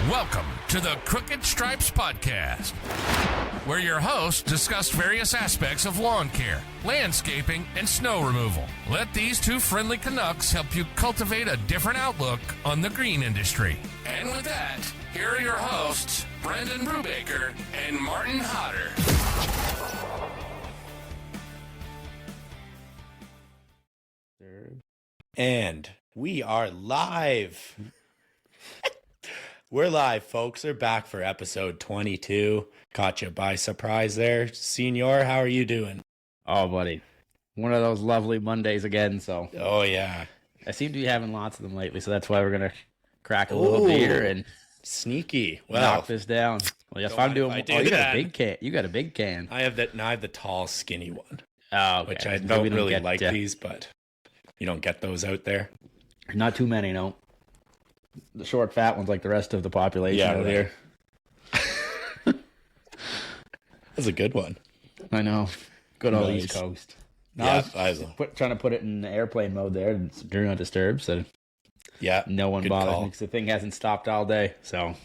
Welcome to the Crooked Stripes Podcast, where your hosts discuss various aspects of lawn care, landscaping, and snow removal. Let these two friendly Canucks help you cultivate a different outlook on the green industry. And with that, here are your hosts, Brendan Brubaker and Martin Hodder. And we are live. We're live, folks. We're back for episode 22. Caught you by surprise there. Senor, how are you doing? Oh, buddy. One of those lovely Mondays again, so. Oh, yeah. I seem to be having lots of them lately, so that's why we're going to crack a little beer and sneaky. Well, knock this down. Well, yes, I'm doing. You got a big can. You got a big can. I have the tall, skinny one. Oh, okay. Which I don't really like these, but you don't get those out there. Not too many, no. The short, fat ones, like the rest of the population out here. That's a good one. I know. Good old East Coast. No, Yeah, I was trying to put it in airplane mode there, do not disturb, so no one bothers me because the thing hasn't stopped all day. So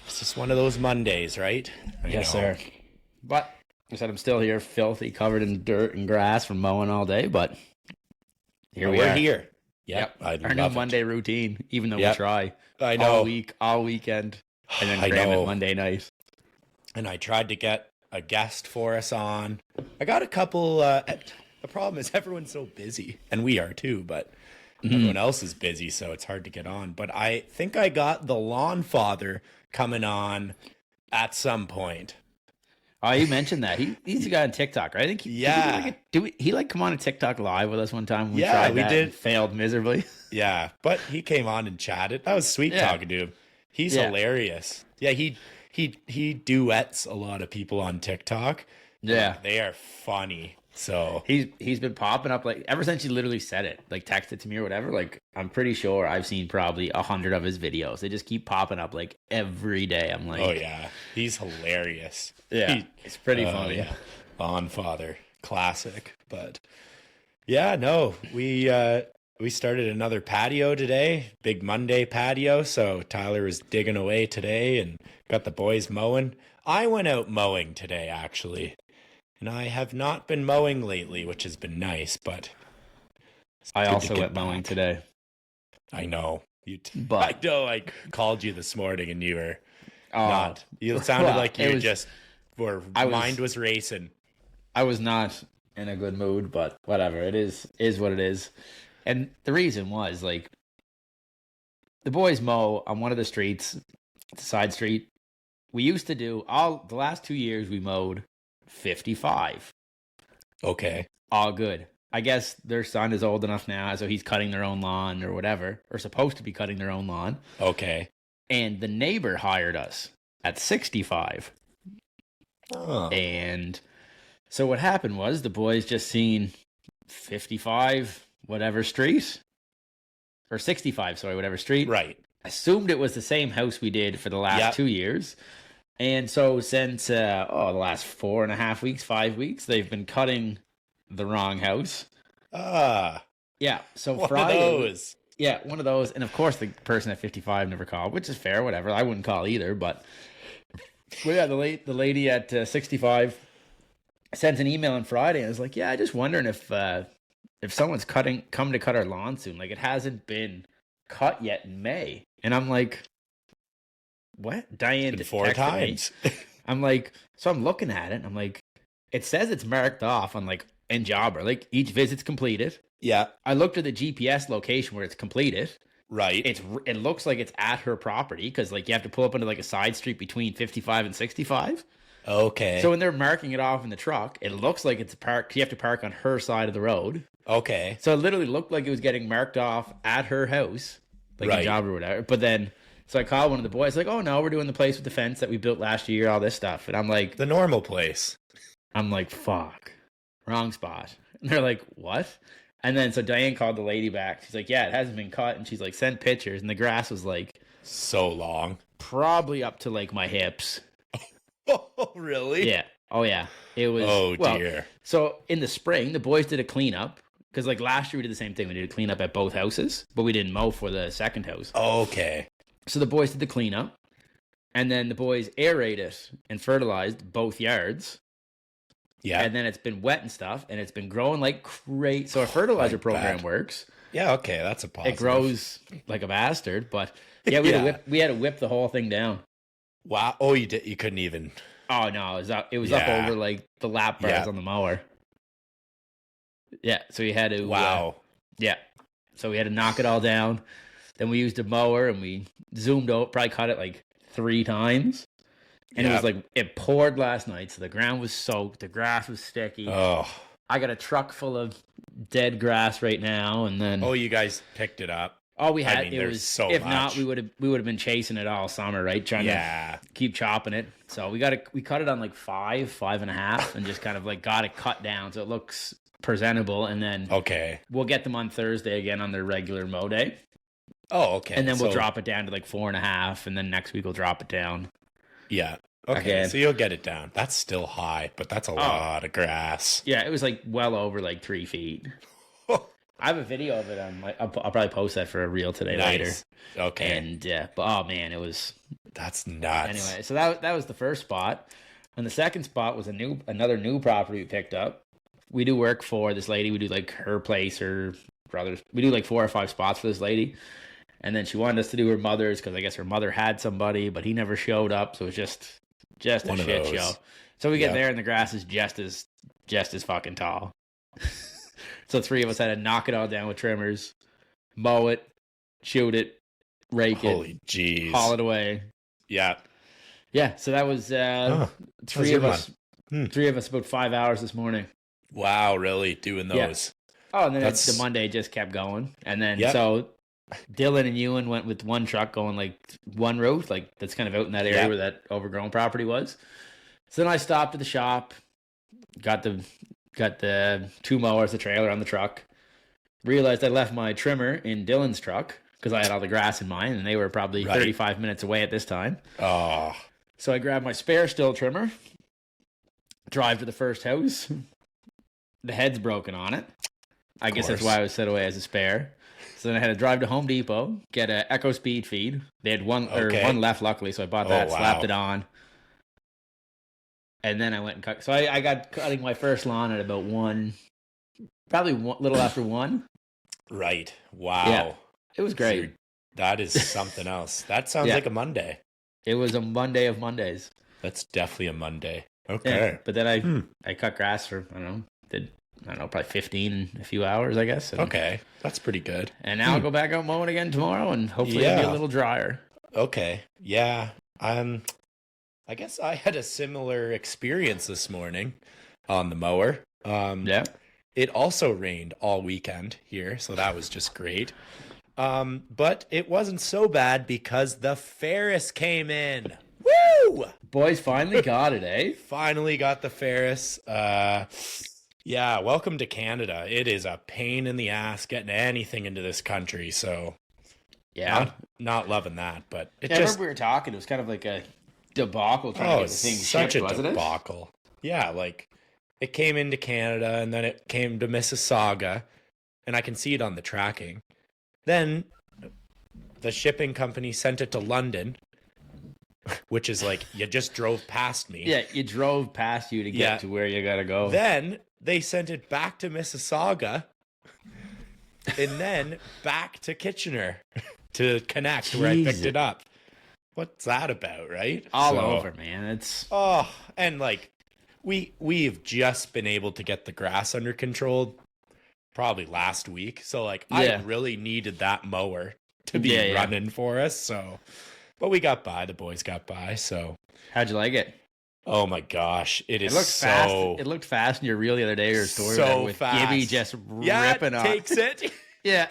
it's just one of those Mondays, right? Yes, sir. But like I said, I'm still here, filthy, covered in dirt and grass from mowing all day. But we're here. Yep. Our new Monday routine, even though we try. I know. All weekend, and then cram it Monday night. And I tried to get a guest for us on. I got a couple. The problem is everyone's so busy, and we are too, but everyone else is busy, so it's hard to get on. But I think I got the lawn father coming on at some point. Oh, you mentioned that. He's a guy on TikTok, right? I think he come on a TikTok live with us one time? We tried that did. And failed miserably. Yeah, but he came on and chatted. That was sweet talking to him. He's hilarious. Yeah, he duets a lot of people on TikTok. Yeah. They are funny. So he's been popping up like ever since he literally said it, like texted to me or whatever. Like I'm pretty sure I've seen probably 100 of his videos. They just keep popping up like every day. I'm like, oh yeah, he's hilarious. Yeah, it's pretty funny. Yeah. Lawn father, classic. But yeah, no, we started another patio today, big Monday patio. So Tyler was digging away today and got the boys mowing. I went out mowing today actually. And I have not been mowing lately, which has been nice, but I also went mowing today. I know. I know I called you this morning and you were not. You sounded like you mind was racing. I was not in a good mood, but whatever. It is what it is. And the reason was, like, the boys mow on one of the streets, it's a side street. We used to do, the last 2 years we mowed 55. Okay. All good. I guess their son is old enough now, so he's cutting their own lawn or whatever, or supposed to be cutting their own lawn. Okay. And the neighbor hired us at 65. Oh. And so what happened was the boys just seen 55 whatever street, or 65, sorry, whatever street. Right. Assumed it was the same house we did for the last 2 years. And so since, the last 4.5 weeks, 5 weeks, they've been cutting the wrong house. Yeah, so one Friday. Of those. Yeah, one of those. And of course, the person at 55 never called, which is fair, whatever. I wouldn't call either, but yeah, the lady at 65 sent an email on Friday and was like, yeah, I just wondering if someone's come to cut our lawn soon. Like, it hasn't been cut yet in May. And I'm like, what? Diane did 4 times. I'm like, so I'm looking at it and I'm like, it says it's marked off on like in Jobber, like each visit's completed. Yeah. I looked at the GPS location where it's completed. Right. It looks like it's at her property because like you have to pull up into like a side street between 55 and 65. Okay. So when they're marking it off in the truck, it looks like it's parked. You have to park on her side of the road. Okay. So it literally looked like it was getting marked off at her house, like a job or whatever. But then, so I called one of the boys, like, oh no, we're doing the place with the fence that we built last year, all this stuff. And I'm like, the normal place. I'm like, fuck, wrong spot. And they're like, what? And then so Diane called the lady back. She's like, yeah, it hasn't been cut. And she's like, send pictures. And the grass was like so long, probably up to like my hips. Oh, really? Yeah. Oh, yeah. It was. Oh, dear. So in the spring, the boys did a cleanup because like last year we did the same thing. We did a cleanup at both houses, but we didn't mow for the second house. Okay. So the boys did the cleanup. And then the boys aerate it and fertilized both yards. Yeah. And then it's been wet and stuff, and it's been growing like crazy. So our fertilizer program works. Yeah, okay, that's a positive. It grows like a bastard, but yeah, we had to whip the whole thing down. Wow. Oh, you did. You couldn't even. Oh no, it was up over like the lap bars on the mower. Yeah, so we had to. Wow. Yeah, so we had to knock it all down. Then we used a mower and we zoomed out. Probably cut it like 3 times. And it was like, it poured last night, so the ground was soaked, the grass was sticky. Oh. I got a truck full of dead grass right now, and then... Oh, you guys picked it up? All we had, I mean, it was... So if much. not, we would have been chasing it all summer, right? Trying to keep chopping it. So we cut it on like 5.5, and just kind of like got it cut down so it looks presentable, and then... Okay. We'll get them on Thursday again on their regular mow day. Oh, okay. And then we'll drop it down to like 4.5, and then next week we'll drop it down. Yeah. Okay. So you'll get it down. That's still high, but that's a lot of grass. Yeah, it was like well over like 3 feet. I have a video of it on I'll probably post that for a reel today later. Okay. And but oh man, it was. That's nuts. Anyway, so that was the first spot, and the second spot was another new property we picked up. We do work for this lady. We do like her place, her brothers. We do like 4 or 5 spots for this lady. And then she wanted us to do her mother's because I guess her mother had somebody, but he never showed up. So it was just a shit show. So we get there and the grass is just as fucking tall. So 3 of us had to knock it all down with trimmers, mow it, shoot it, rake Holy jeez. haul it away. Yeah. Yeah. So that was 3 of us. 3 of us about 5 hours this morning. Wow, really doing those? Yeah. Oh, and then the Monday just kept going, and then so. Dylan and Ewan went with one truck going like one route, like that's kind of out in that area where that overgrown property was. So then I stopped at the shop, got the 2 mowers, the trailer on the truck. Realized I left my trimmer in Dylan's truck because I had all the grass in mine, and they were probably 35 minutes away at this time. Oh. So I grabbed my spare still trimmer, drive to the first house. The head's broken on it. I guess that's why I was set away as a spare. So then I had to drive to Home Depot, get an Echo Speed feed. They had one left, luckily, so I bought that, slapped it on. And then I went and cut. So I got cutting my first lawn at about probably little after 1. Right. Wow. Yeah. It was great. So that is something else. That sounds like a Monday. It was a Monday of Mondays. That's definitely a Monday. Okay. Yeah, but then I cut grass for, probably 15 in a few hours, I guess. Okay. That's pretty good. And now I'll go back out mowing again tomorrow, and hopefully it'll be a little drier. Okay. Yeah. I guess I had a similar experience this morning on the mower. It also rained all weekend here, so that was just great. But it wasn't so bad because the Ferris came in. Woo! Boys finally got it, eh? Finally got the Ferris. Yeah, welcome to Canada. It is a pain in the ass getting anything into this country, so not loving that, but I remember we were talking, it was kind of like a debacle trying to get the thing such shipped, a debacle. Yeah, like it came into Canada and then it came to Mississauga, and I can see it on the tracking. Then the shipping company sent it to London, which is like you just drove past me. Yeah, you drove past you to get to where you gotta go. Then they sent it back to Mississauga and then back to Kitchener to connect where I picked it up. What's that about, right? All over, man. It's and like we've just been able to get the grass under control probably last week. So like I really needed that mower to be running for us. So but we got by, the boys got by, so how'd you like it? Oh my gosh, it looked fast. It looked fast in your reel the other day, or story so with fast. Gibby just ripping off. Takes it. Yeah.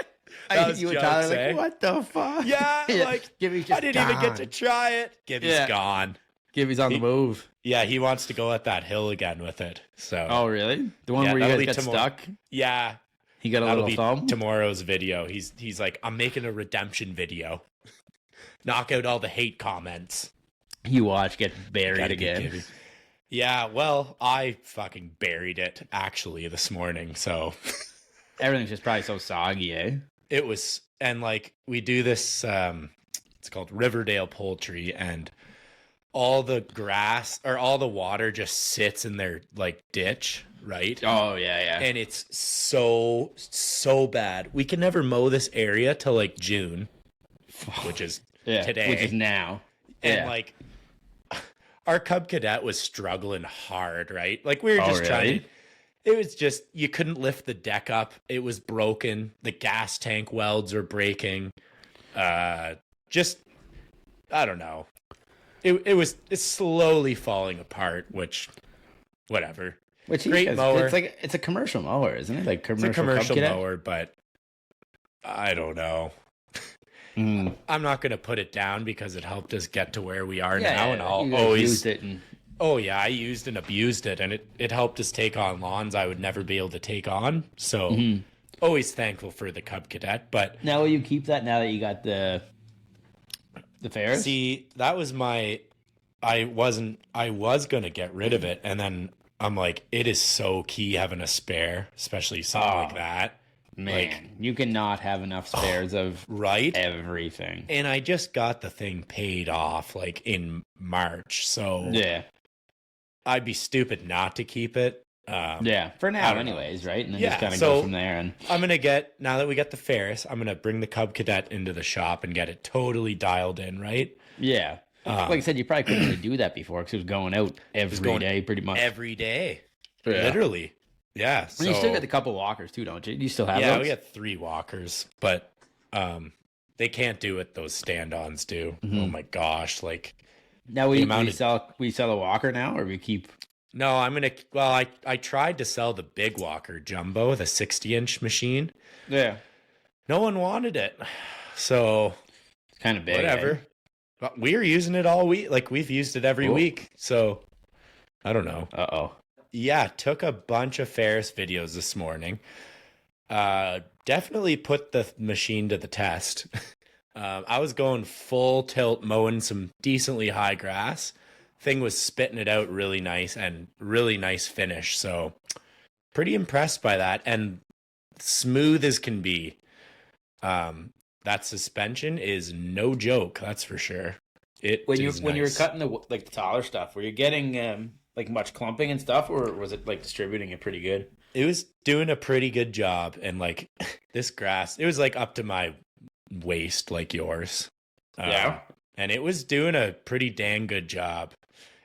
You and Tyler like, what the fuck? Yeah, like Gibby's just I didn't even get to try it. Gibby's gone. Gibby's on the move. Yeah, he wants to go at that hill again with it. So. Oh really? The one where you guys got stuck? Yeah. He got a little thumb. Tomorrow's video. He's like, I'm making a redemption video. Knock out all the hate comments. You watch, get buried again. Yeah, well, I fucking buried it actually this morning, so everything's just probably so soggy, eh? It was, and like we do this it's called Riverdale Poultry, and all the grass or all the water just sits in their like ditch, right? Oh yeah. And it's so bad. We can never mow this area till like June, which is today, which is now. And like our Cub Cadet was struggling hard, right? Like we were just trying to, it was just, you couldn't lift the deck up. It was broken. The gas tank welds were breaking. Just, I don't know. It's slowly falling apart, which, whatever. Which great mower. It's a commercial mower, isn't it? Like it's a commercial mower, but I don't know. I'm not going to put it down because it helped us get to where we are now, and I'll always used it. Oh yeah, I used and abused it, and it helped us take on lawns I would never be able to take on. So always thankful for the Cub Cadet. But now will you keep that now that you got the Ferris? See, that was I was gonna get rid of it, and then I'm like, it is so key having a spare, especially something like that. Man, like, you cannot have enough spares of everything. And I just got the thing paid off like in March, so I'd be stupid not to keep it. For now anyways, right? And then just kind of go from there. And I'm going to now that we got the Ferris, I'm going to bring the Cub Cadet into the shop and get it totally dialed in, right? Yeah. Like I said, you probably couldn't really do that before because it was going out every day pretty much. Every day. Yeah. Literally. Yeah. So, and you still got the couple walkers too, don't you? You still have those? Yeah, we got 3 walkers, but they can't do what those stand-ons do. Oh my gosh. Like, now we sell a walker now, or we keep... No, I tried to sell the big walker jumbo, the 60-inch machine. Yeah. No one wanted it. So it's kind of big. Whatever. But we were using it all week. Like, we've used it every week. So I don't know. Uh-oh. Yeah, took a bunch of Ferris videos this morning. Definitely put the machine to the test. I was going full tilt, mowing some decently high grass. Thing was spitting it out really nice and really nice finish. So pretty impressed by that, and smooth as can be. That suspension is no joke, that's for sure. When you were cutting the taller stuff, were you getting like much clumping and stuff, or was it like distributing it pretty good? It was doing a pretty good job, and like this grass, it was like up to my waist, like yours. And it was doing a pretty dang good job.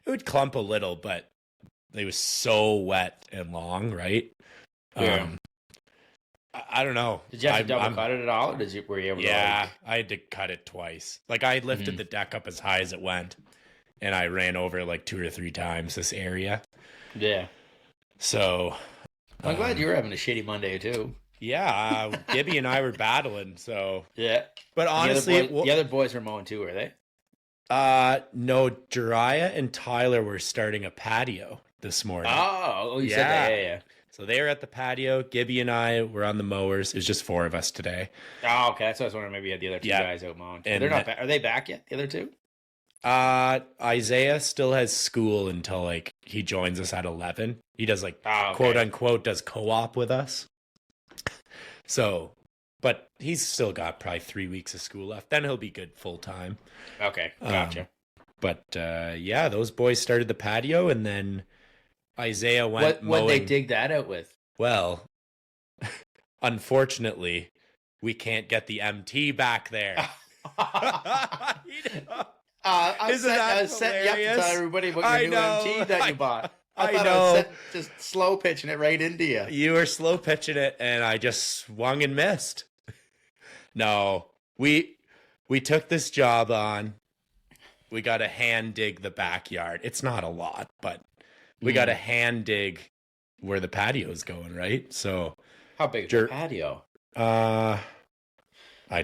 It would clump a little, but it was so wet and long, right? Yeah. I don't know. Did you have to double cut it at all, or were you able to? Yeah, I had to cut it twice. Like, I lifted the deck up as high as it went, and I ran over like 2 or 3 times this area. Yeah. So I'm glad you were having a shitty Monday too. Yeah, Gibby and I were battling. So yeah, but honestly, the other boys were mowing too, were they? No, Jariah and Tyler were starting a patio this morning. Oh, you said that. Yeah. So they were at the patio. Gibby and I were on the mowers. It was just 4 of us today. Oh, okay. That's what I was wondering. Maybe you had the other 2 guys out mowing. And they're not. Are they back yet? The other 2? Isaiah still has school until like he joins us at 11. He does like quote unquote does co-op with us. So, but he's still got probably 3 weeks of school left. Then he'll be good full time. Okay, gotcha. But yeah, those boys started the patio, and then Isaiah went mowing. What'd they dig that out with? Well, unfortunately, we can't get the MT back there. I was setting you up to tell everybody about your new MT that you bought. I thought I was just slow pitching it right into you. You were slow pitching it, and I just swung and missed. No, we took this job on. We got to hand dig the backyard. It's not a lot, but we got to hand dig where the patio is going, right? So how big is the patio? I'd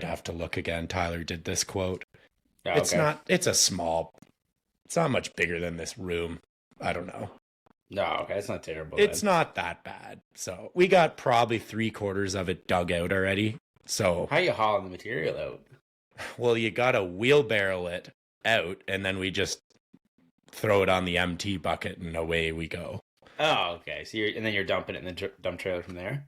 have to look again. Tyler did this quote. Oh, it's not. It's not much bigger than this room. I don't know. No, okay, it's not terrible. It's not that bad. So we got probably 3/4 of it dug out already. So how are you hauling the material out? Well, you got to wheelbarrow it out, and then we just throw it on the MT bucket, and away we go. Oh, okay. So you're dumping it in the dump trailer from there?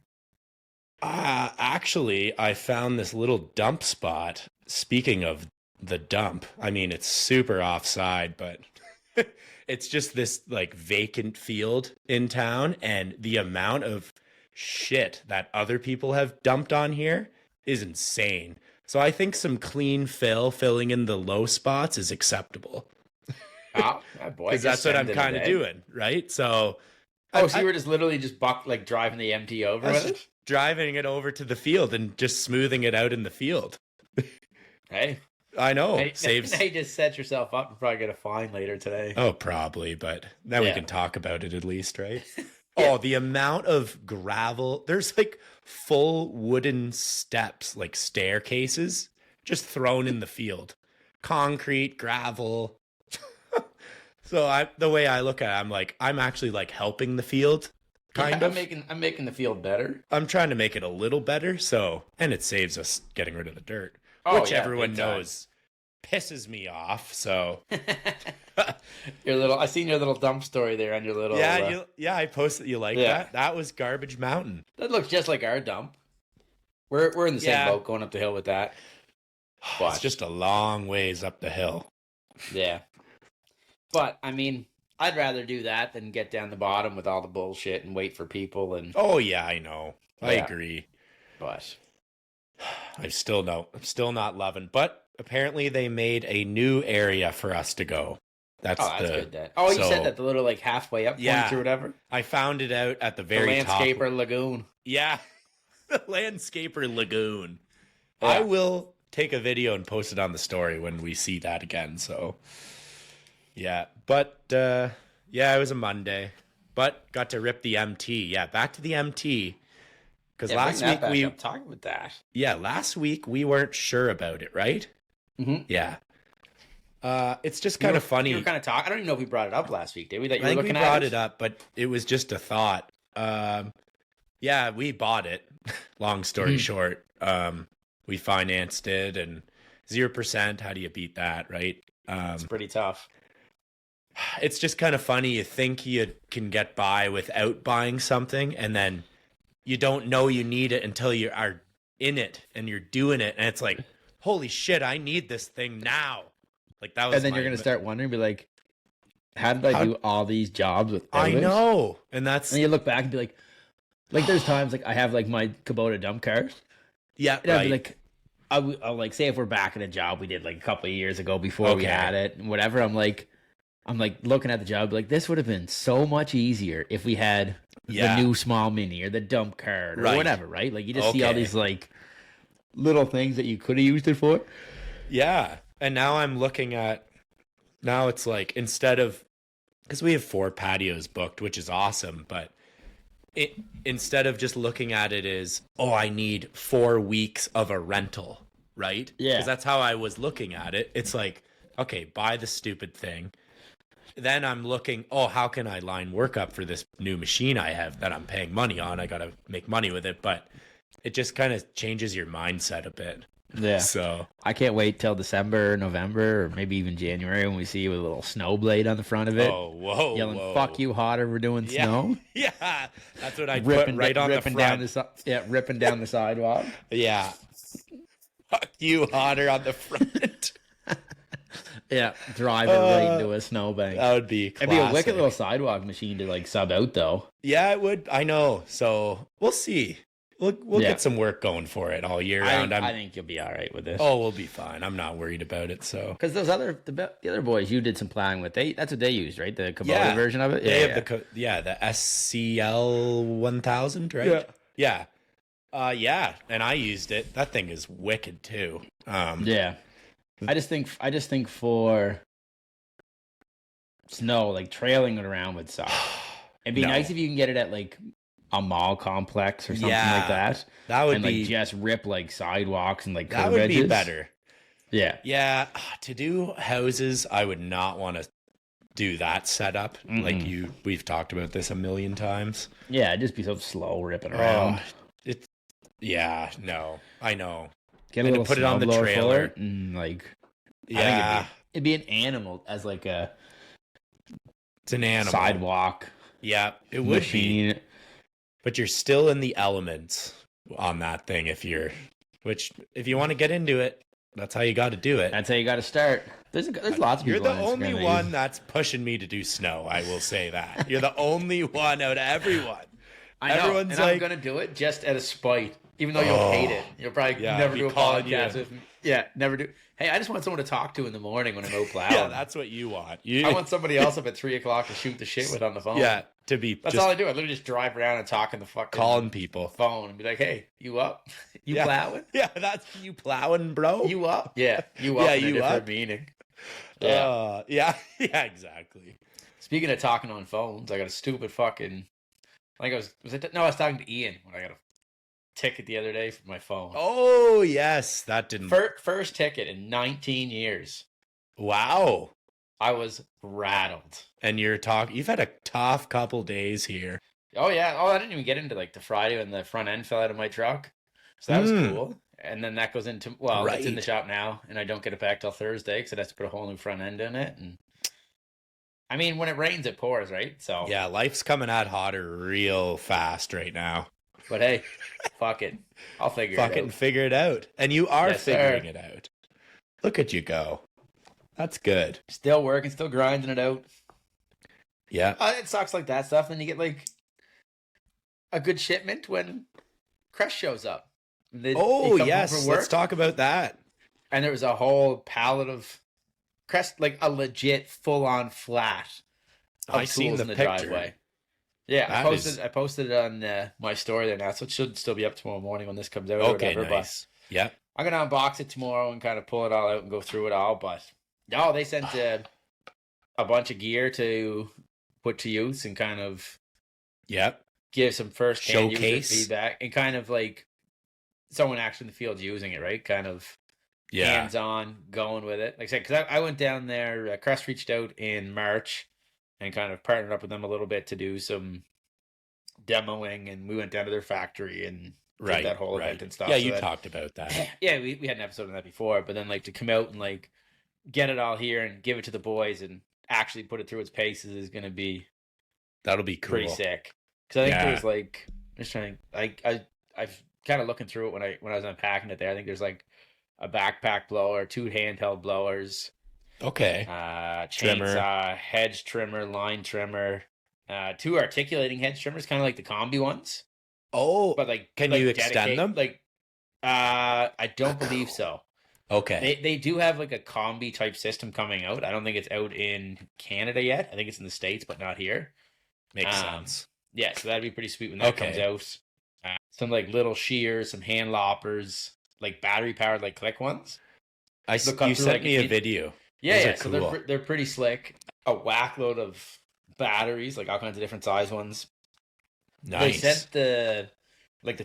Actually, I found this little dump spot. Speaking of the dump, I mean, it's super offside, but It's just this like vacant field in town, and the amount of shit that other people have dumped on here is insane. So I think some clean filling in the low spots is acceptable. Oh, boy, Because that's what I'm kind of doing, right? So so you were just literally just driving the MT over I with was it? driving it over to the field and just smoothing it out in the field. Hey. I know. Now Saves. you just set yourself up and probably get a fine later today. Oh, probably, but then we Yeah. can talk about it at least, right? Oh, the amount of gravel. There's like full wooden steps, like staircases, just thrown in the field. Concrete, gravel. So the way I look at it, I'm like, I'm actually like helping the field, kind of. I'm making the field better. I'm trying to make it a little better, and it saves us getting rid of the dirt, which yeah, everyone big time. knows pisses me off. So I seen your little dump story there on your little. I posted. You like Yeah. that? That was Garbage Mountain. That looks just like our dump. We're in the same Yeah. boat going up the hill with that. It's just a long ways up the hill. Yeah. But I mean, I'd rather do that than get down the bottom with all the bullshit and wait for people and. Oh yeah, I know. I Yeah. agree. But I'm still not loving. But apparently they made a new area for us to go. That's good then. Oh, you said that the little like halfway up point or whatever. I found it out at the The very top. Landscaper Lagoon. Yeah, the Landscaper Lagoon. Yeah. I will take a video and post it on the story when we see that again. So, yeah. But, it was a Monday. But got to rip the MT. Yeah, back to the MT. Because last week talk about that. Yeah, last week we weren't sure about it, right? Mm-hmm. Yeah. It's just kind of funny. You were kind of talking. I don't even know if we brought it up last week, did we? That you I were think we looking brought at it up, but it was just a thought. Yeah, we bought it. Long story short, we financed it, and 0%. How do you beat that, right? It's pretty tough. It's just kind of funny. You think you can get by without buying something, and then you don't know you need it until you are in it and you're doing it, and it's like, holy shit, I need this thing now. Like that was. And then you're gonna start wondering, be like, how did I do all these jobs with? I know, and that's. And you look back and be like there's times like I have like my Kubota dump cars. Yeah, And I'd right. be like, I'll like say if we're back in a job we did like a couple of years ago before we had it and whatever. I'm like looking at the job like this would have been so much easier if we had the new small mini or the dump cart or whatever, right? Like you just see all these like little things that you could have used it for. Yeah. And now I'm looking at, now it's like, instead of, because we have 4 patios booked, which is awesome, but instead of just looking at it as, I need 4 weeks of a rental, right? Yeah. Because that's how I was looking at it. It's like, okay, buy the stupid thing. Then I'm looking, how can I line work up for this new machine I have that I'm paying money on? I got to make money with it. But it just kind of changes your mindset a bit. Yeah. So I can't wait till December, November, or maybe even January when we see you with a little snow blade on the front of it. Oh, whoa. Yelling, whoa. fuck you, hotter, we're doing snow. Yeah. That's what I put right on the front. Ripping down the sidewalk. Yeah. Fuck you, hotter on the front. Yeah, driving right into a snowbank. That would be classic. It'd be a wicked little sidewalk machine to like sub out though. Yeah, it would. I know. So we'll see. We'll get some work going for it all year round. I think you'll be all right with this. Oh, we'll be fine. I'm not worried about it. So because those the other boys you did some plowing with, that's what they used, right? The Kubota version of it. They have the SCL 1000, right? Yeah. Yeah, and I used it. That thing is wicked too. Yeah. I just think for snow, like trailing it around would suck. It'd be nice if you can get it at like a mall complex or something like that. That would and be like just rip like sidewalks and like curb that would edges. be better. Yeah. Yeah. To do houses, I would not want to do that setup. Mm-mm. Like we've talked about this a million times. Yeah, it'd just be so slow ripping around. No, I know. Get a little put it on the snowblower trailer. for it and like Yeah. I think it'd be an animal as like a It's an animal. sidewalk. Yeah, it would machine. be. But you're still in the elements on that thing if you want to get into it, That's how you got to do it. That's how you got to start. There's lots of You're people the on Instagram only that one use- that's pushing me to do snow. I will say that. You're the only one out of everyone. I know, Everyone's and like, I'm gonna do it just out of spite. Even though you'll hate it, you'll probably Yeah, never be do a calling podcast you. with me. Yeah, never do. Hey, I just want someone to talk to in the morning when I'm out plowing. yeah, that's what you want. You, I want somebody else up at 3:00 to shoot the shit with on the phone. yeah, to be That's just all I do. I literally just drive around and talk on the fucking calling people. phone and be like, "Hey, you up? You Yeah. plowing? Yeah, that's you plowing, bro. You up? Yeah, you up? Yeah, in a you different up? meaning. Yeah. Yeah, yeah, exactly. Speaking of talking on phones, I got a stupid fucking. I think I was talking to Ian when I got a ticket the other day for my phone. Oh yes, that didn't. First ticket in 19 years. Wow. I was rattled. And you've had a tough couple days here. Oh yeah. Oh, I didn't even get into like the Friday when the front end fell out of my truck. So that was cool. And then that goes into it's in the Right. shop now, and I don't get it back till Thursday because it has to put a whole new front end in it. And I mean, when it rains, it pours, right? So Yeah, life's coming out hotter real fast right now. But hey, fuck it. I'll figure it Fucking out. figure it out. And you are Yes, sir. figuring it out. Look at you go. That's good. Still working, still grinding it out. Yeah. It sucks like that stuff. Then you get like a good shipment when Crest shows up. They Oh, come home yes. from work, Let's talk about that. and there was a whole pallet of Crest, like a legit full-on flat of I seen tools the in the picture. driveway. Yeah, That I posted it on my story there now, so it should still be up tomorrow morning when this comes out. Or Okay, whatever, nice. Yeah. But I'm gonna unbox it tomorrow and kind of pull it all out and go through it all. But no, they sent a bunch of gear to put to use and kind of Yep. give some first-hand user Showcase. feedback and kind of like someone actually in the field using it, right? Kind of Yeah. hands-on, going with it. Like I said, because I went down there, Crest reached out in March and kind of partnered up with them a little bit to do some demoing, and we went down to their factory and did that whole event and stuff. Yeah, So you that- talked about that. Yeah, we had an episode on that before, but then like to come out and like get it all here and give it to the boys and actually put it through its paces is going to be That'll be cool. pretty sick. Because I think Yeah. there's like, I'm just trying. I've kind of looking through it when I was unpacking it there. I think there's like a backpack blower, 2 handheld blowers, Okay. chainsaw, Trimmer. hedge trimmer, line trimmer, 2 articulating hedge trimmers, kind of like the combi ones, Oh, but like Can like you extend them? Like, I don't believe so. okay. They do have like a combi type system coming out. I don't think it's out in Canada yet. I think it's in the States, but not here. Makes um, sense. Yeah, so that'd be pretty sweet when that Okay. comes out. Some like little shears, some hand loppers, like battery powered like click ones. look up You through, sent like, me a in- video. Yeah, Those yeah. are So cool. they're pretty slick. A whack load of batteries, like all kinds of different size ones. They Nice. sent the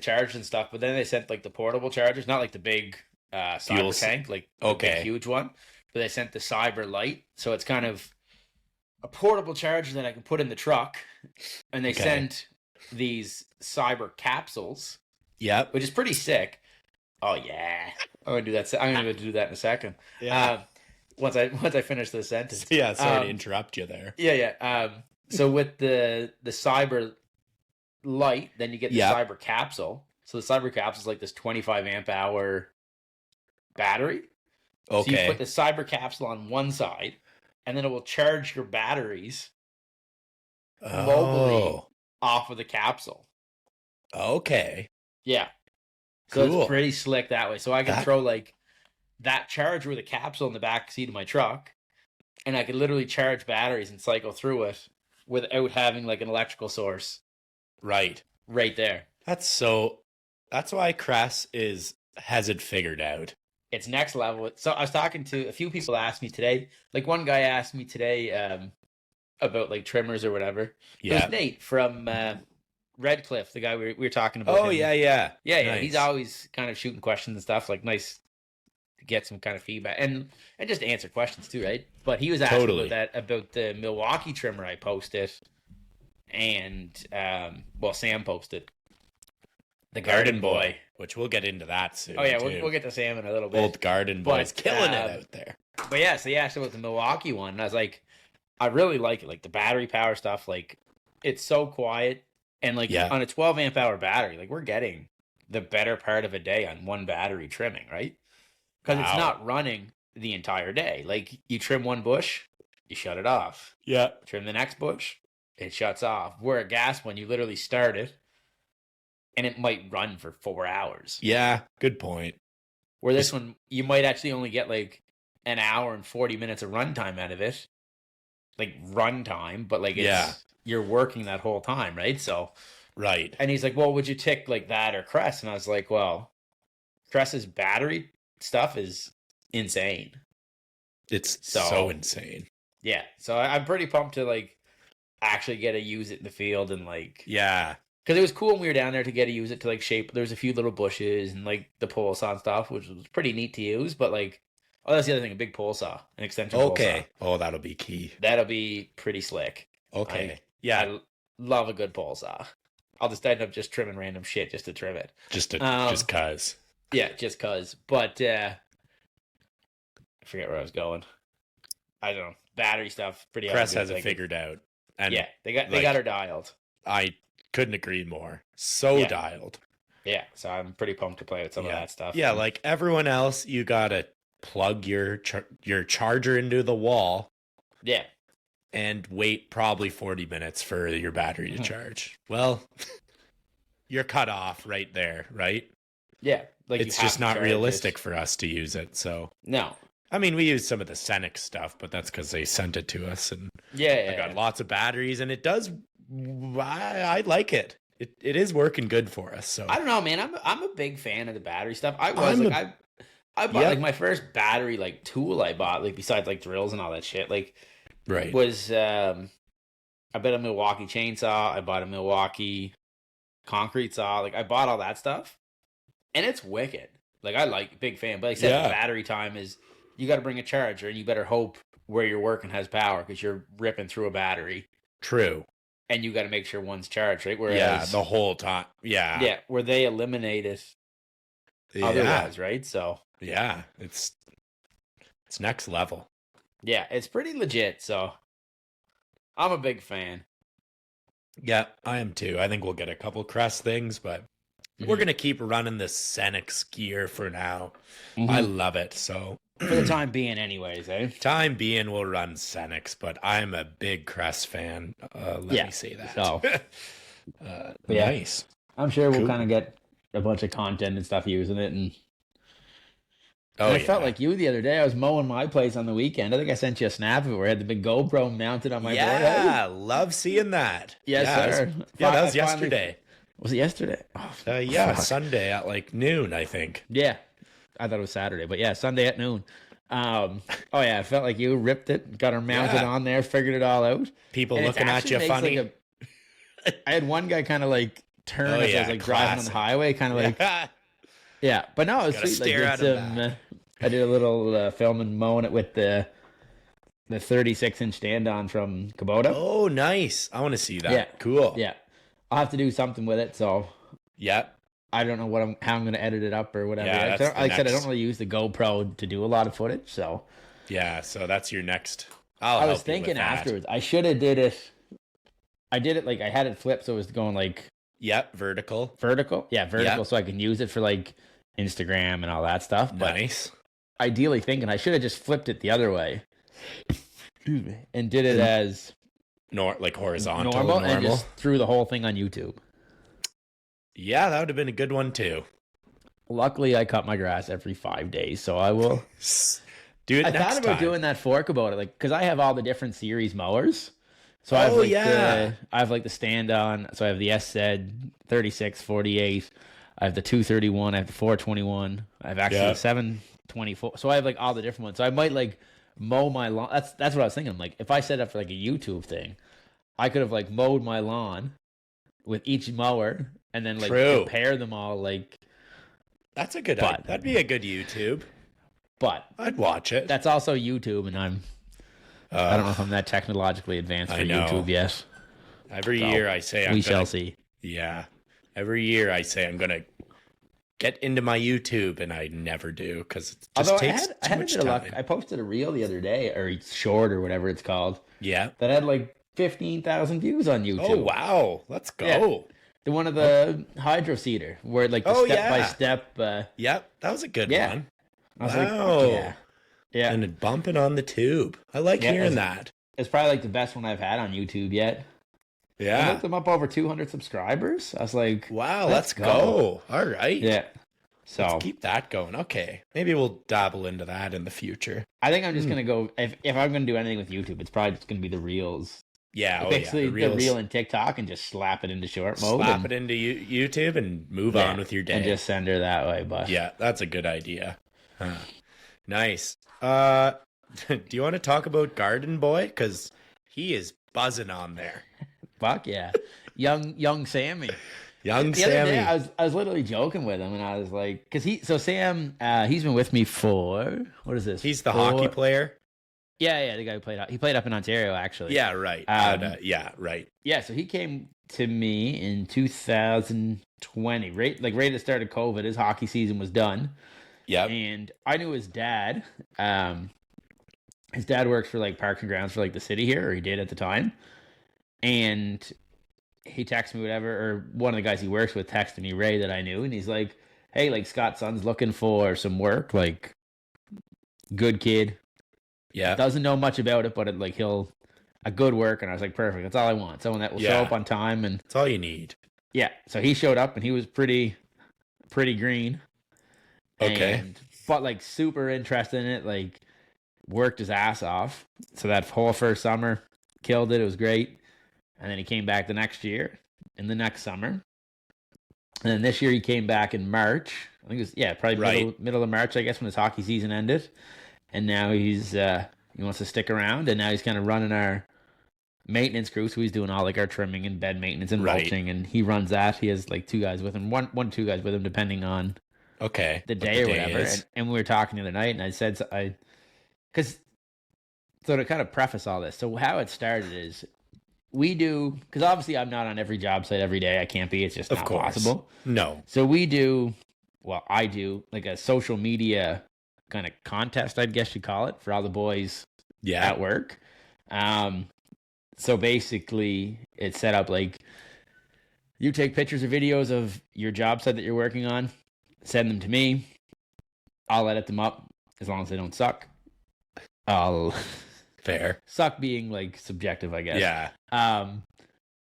chargers and stuff, but then they sent like the portable chargers, not like the big cyber Fuel s- tank, like the big, Okay. huge one. But they sent the cyber light, so it's kind of a portable charger that I can put in the truck. And they Okay. sent these cyber capsules, Yep. which is pretty sick. Oh yeah, I'm gonna do that. I'm gonna do that in a second. Yeah. Once I finish this sentence. Yeah, sorry to um, interrupt you there. Yeah. So with the cyber light, then you get the Yep. cyber capsule. So the cyber capsule is like this 25 amp hour battery. So you Okay. put the cyber capsule on one side, and then it will charge your batteries mobily off of the capsule. Okay. Yeah. So Cool. it's pretty slick that way. So I can That- throw like that charger with a capsule in the back seat of my truck, and I could literally charge batteries and cycle through it without having like an electrical source Right. right there. That's why Cress has it figured out. It's next level. So I was talking to a few people asked me today. Like one guy asked me today about like trimmers or whatever. It Yeah. was Nate from Redcliffe, the guy we were talking about. Oh him. yeah, yeah. Yeah. Nice. He's always kind of shooting questions and stuff. Like nice to get some kind of feedback and just to answer questions too, right? But he was asking Totally. about the Milwaukee trimmer I posted, and Sam posted the Garden Boy. which we'll get into that soon. Oh yeah, too. we'll get to Sam in a little bit. Old Garden Boy's But, killing it um, out there. But yeah, so he asked about the Milwaukee one, and I was like, I really like it. Like the battery power stuff, like it's so quiet, and like Yeah. on a 12 amp hour battery, like we're getting the better part of a day on one battery trimming, right? Because it's Wow. not running the entire day. Like, you trim one bush, you shut it off. Yeah. Trim the next bush, it shuts off. Where a gas one, you literally start it, and it might run for 4 hours. Yeah. Good point. Where this one, you might actually only get like an hour and 40 minutes of runtime out of it. Like, runtime, but like, you're working that whole time, right? So, Right. and he's like, well, would you tick like that or Crest? And I was like, well, Crest's battery stuff is insane. It's so insane. Yeah. So I'm pretty pumped to like actually get to use it in the field and like, Yeah. because it was cool when we were down there to get to use it to like shape. There's a few little bushes and like the pole saw and stuff, which was pretty neat to use. But like, oh, that's the other thing, a big pole saw, an extension pole saw. Okay. Oh, that'll be key. That'll be pretty slick. Okay. I love a good pole saw. I'll just end up just trimming random shit just to trim it. Just cause. Yeah, just cause. But I forget where I was going. I don't know. Battery stuff, pretty Crest obvious, has it like, figured out. And yeah, they got her dialed. I couldn't agree more. So Yeah. dialed. Yeah, so I'm pretty pumped to play with some of that stuff. Yeah, like everyone else, you gotta plug your charger into the wall. Yeah. And wait probably 40 minutes for your battery to charge. Well, you're cut off right there, right? Yeah. Like, it's just not realistic for us to use it. So no. I mean, we use some of the Senec stuff, but that's because they sent it to us, and I got lots of batteries, and it does. I like it. It is working good for us. So I don't know, man. I'm a big fan of the battery stuff. I bought like my first battery like tool I bought, like besides like drills and all that shit, like right was I bought a Milwaukee chainsaw. I bought a Milwaukee concrete saw. Like, I bought all that stuff, and it's wicked. Like, I like, big fan. But like I said, the battery time is, you got to bring a charger, and you better hope where you're working has power, because you're ripping through a battery. True. And you got to make sure one's charged, right? Whereas, the whole time. Yeah, where they eliminate it otherwise, right? So it's next level. Yeah, it's pretty legit. So I'm a big fan. Yeah, I am too. I think we'll get a couple Crest things, but we're gonna keep running this Senec gear for now. I love it. So for the time being, anyways, eh? Time being, we'll run Senex, but I'm a big Crest fan. Let me say that. So, nice. I'm sure we'll kind of get a bunch of content and stuff using it. And I felt like you the other day. I was mowing my place on the weekend. I think I sent you a snap of it where I had the big GoPro mounted on my board. Yeah, love seeing that. Yes, sir. That was yesterday. Was it yesterday? Sunday at like noon, I think. Yeah. I thought it was Saturday, but yeah, Sunday at noon. I felt like you ripped it, got her mounted on there, figured it all out. People looking at you funny. I had one guy kind of like turn as I was like driving on the highway, kind of like, but no, it was sweet. Like, I did a little filming, mowing it with the 36-inch stand-on from Kubota. Oh, nice. I want to see that. Yeah. Cool. Yeah. I'll have to do something with it, so. Yeah. I don't know how I'm going to edit it up or whatever. Yeah, like I said, I don't really use the GoPro to do a lot of footage, so. Yeah, so that's your next. I was thinking afterwards, I should have did it. I did it like I had it flipped, so it was going like. Yep, vertical. Vertical? Yeah, vertical, so I can use it for like Instagram and all that stuff. Nice. But ideally thinking I should have just flipped it the other way. Excuse me. And did it as. Like horizontal. Normal, and just threw the whole thing on YouTube. Yeah, that would have been a good one too. Luckily, I cut my grass every 5 days, so I will do it. I thought about doing that fork about it, like because I have all the different series mowers. So I have like the stand on. So I have the SZ 36, 48. I have the 231. I have the 421. I have actually the 724. So I have like all the different ones. So I might like mow my lawn. That's what I was thinking. I'm like, if I set up for like a YouTube thing, I could have like mowed my lawn with each mower. And then like compare them all, like that's a good idea. That'd be a good YouTube. But I'd watch it. That's also YouTube, and I don't know if I'm that technologically advanced for YouTube yet. Every year I say we shall see. Yeah. Every year I say I'm gonna get into my YouTube, and I never do because it just takes too much time. I posted a reel the other day, or short, or whatever it's called. Yeah. That had like 15,000 views on YouTube. Oh wow! Let's go. Yeah. The one of the hydro seeder, where like the step by step. Yep, that was a good one. I was like, Wow. fuck yeah. Yeah. And bumping on the tube. I like Yeah, hearing that. It's probably like the best one I've had on YouTube yet. I Yeah. looked them up over 200 subscribers. I was like, Wow, let's go. All right. Yeah. So Let's keep that going. Okay. Maybe we'll dabble into that in the future. I think I'm just going to go, if I'm going to do anything with YouTube, it's probably just going to be the Reels. Yeah. Basically, The the Reels. reel in TikTok and just slap it into short mode. Slap it into YouTube and move on with your day. And just send her that way. But Yeah, that's a good idea. Huh. Nice. Do you want to talk about Garden Boy? Because he is buzzing on there. fuck yeah. Young Sammy. Young The other Sammy. day, I was literally joking with him, and I was like, because Sam, he's been with me for, what is this? He's the hockey player. Yeah, the guy who played up in Ontario, actually. Yeah, right. Yeah, right. Yeah, so he came to me in 2020, right at the start of COVID. His hockey season was done. Yeah. And I knew his dad. His dad works for like Parks and Grounds for like the city here, or he did at the time. And he texted me whatever, or one of the guys he works with texted me, Ray, that I knew, and he's like, "Hey, like Scott's son's looking for some work, like good kid, Yeah. doesn't know much about it, but a good work." And I was like, perfect, that's all I want, someone that will show up on time. And that's all you need. yeah, so he showed up and he was pretty green. Okay. But like super interested in it, like worked his ass off. So that whole first summer, killed it. It was great. And then he came back the next year, in the next summer. And then this year he came back in March. I think it was, probably middle of March, I guess, when his hockey season ended. And now he wants to stick around. And now he's kind of running our maintenance crew. So he's doing all like our trimming and bed maintenance and mulching. And he runs that. He has like two guys with him, two guys with him, depending on the day or whatever. And we were talking the other night, and I said, so to kind of preface all this, so how it started is, we do, because obviously I'm not on every job site every day. I can't be. It's just not possible. No. So I do like a social media kind of contest, I guess you call it, for all the boys at work. So basically it's set up like, you take pictures or videos of your job site that you're working on, send them to me. I'll edit them up as long as they don't suck. Fair. Suck being like subjective, I guess. Yeah.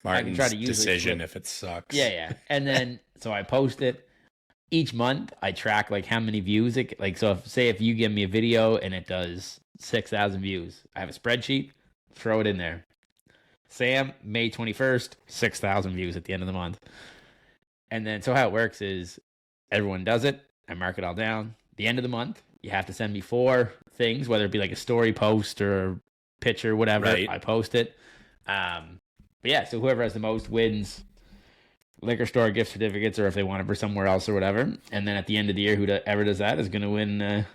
Martin's try to decision if it sucks. Yeah. And then, so I post it. Each month, I track like how many views it, like, so if you give me a video and it does 6,000 views, I have a spreadsheet, throw it in there. Sam, May 21st, 6,000 views at the end of the month. And then, so how it works is everyone does it. I mark it all down. The end of the month, you have to send me 4 things, whether it be like a story post or a picture, whatever. Right. I post it. But yeah, so whoever has the most wins liquor store gift certificates, or if they want it for somewhere else or whatever. And then at the end of the year, whoever does that is going to win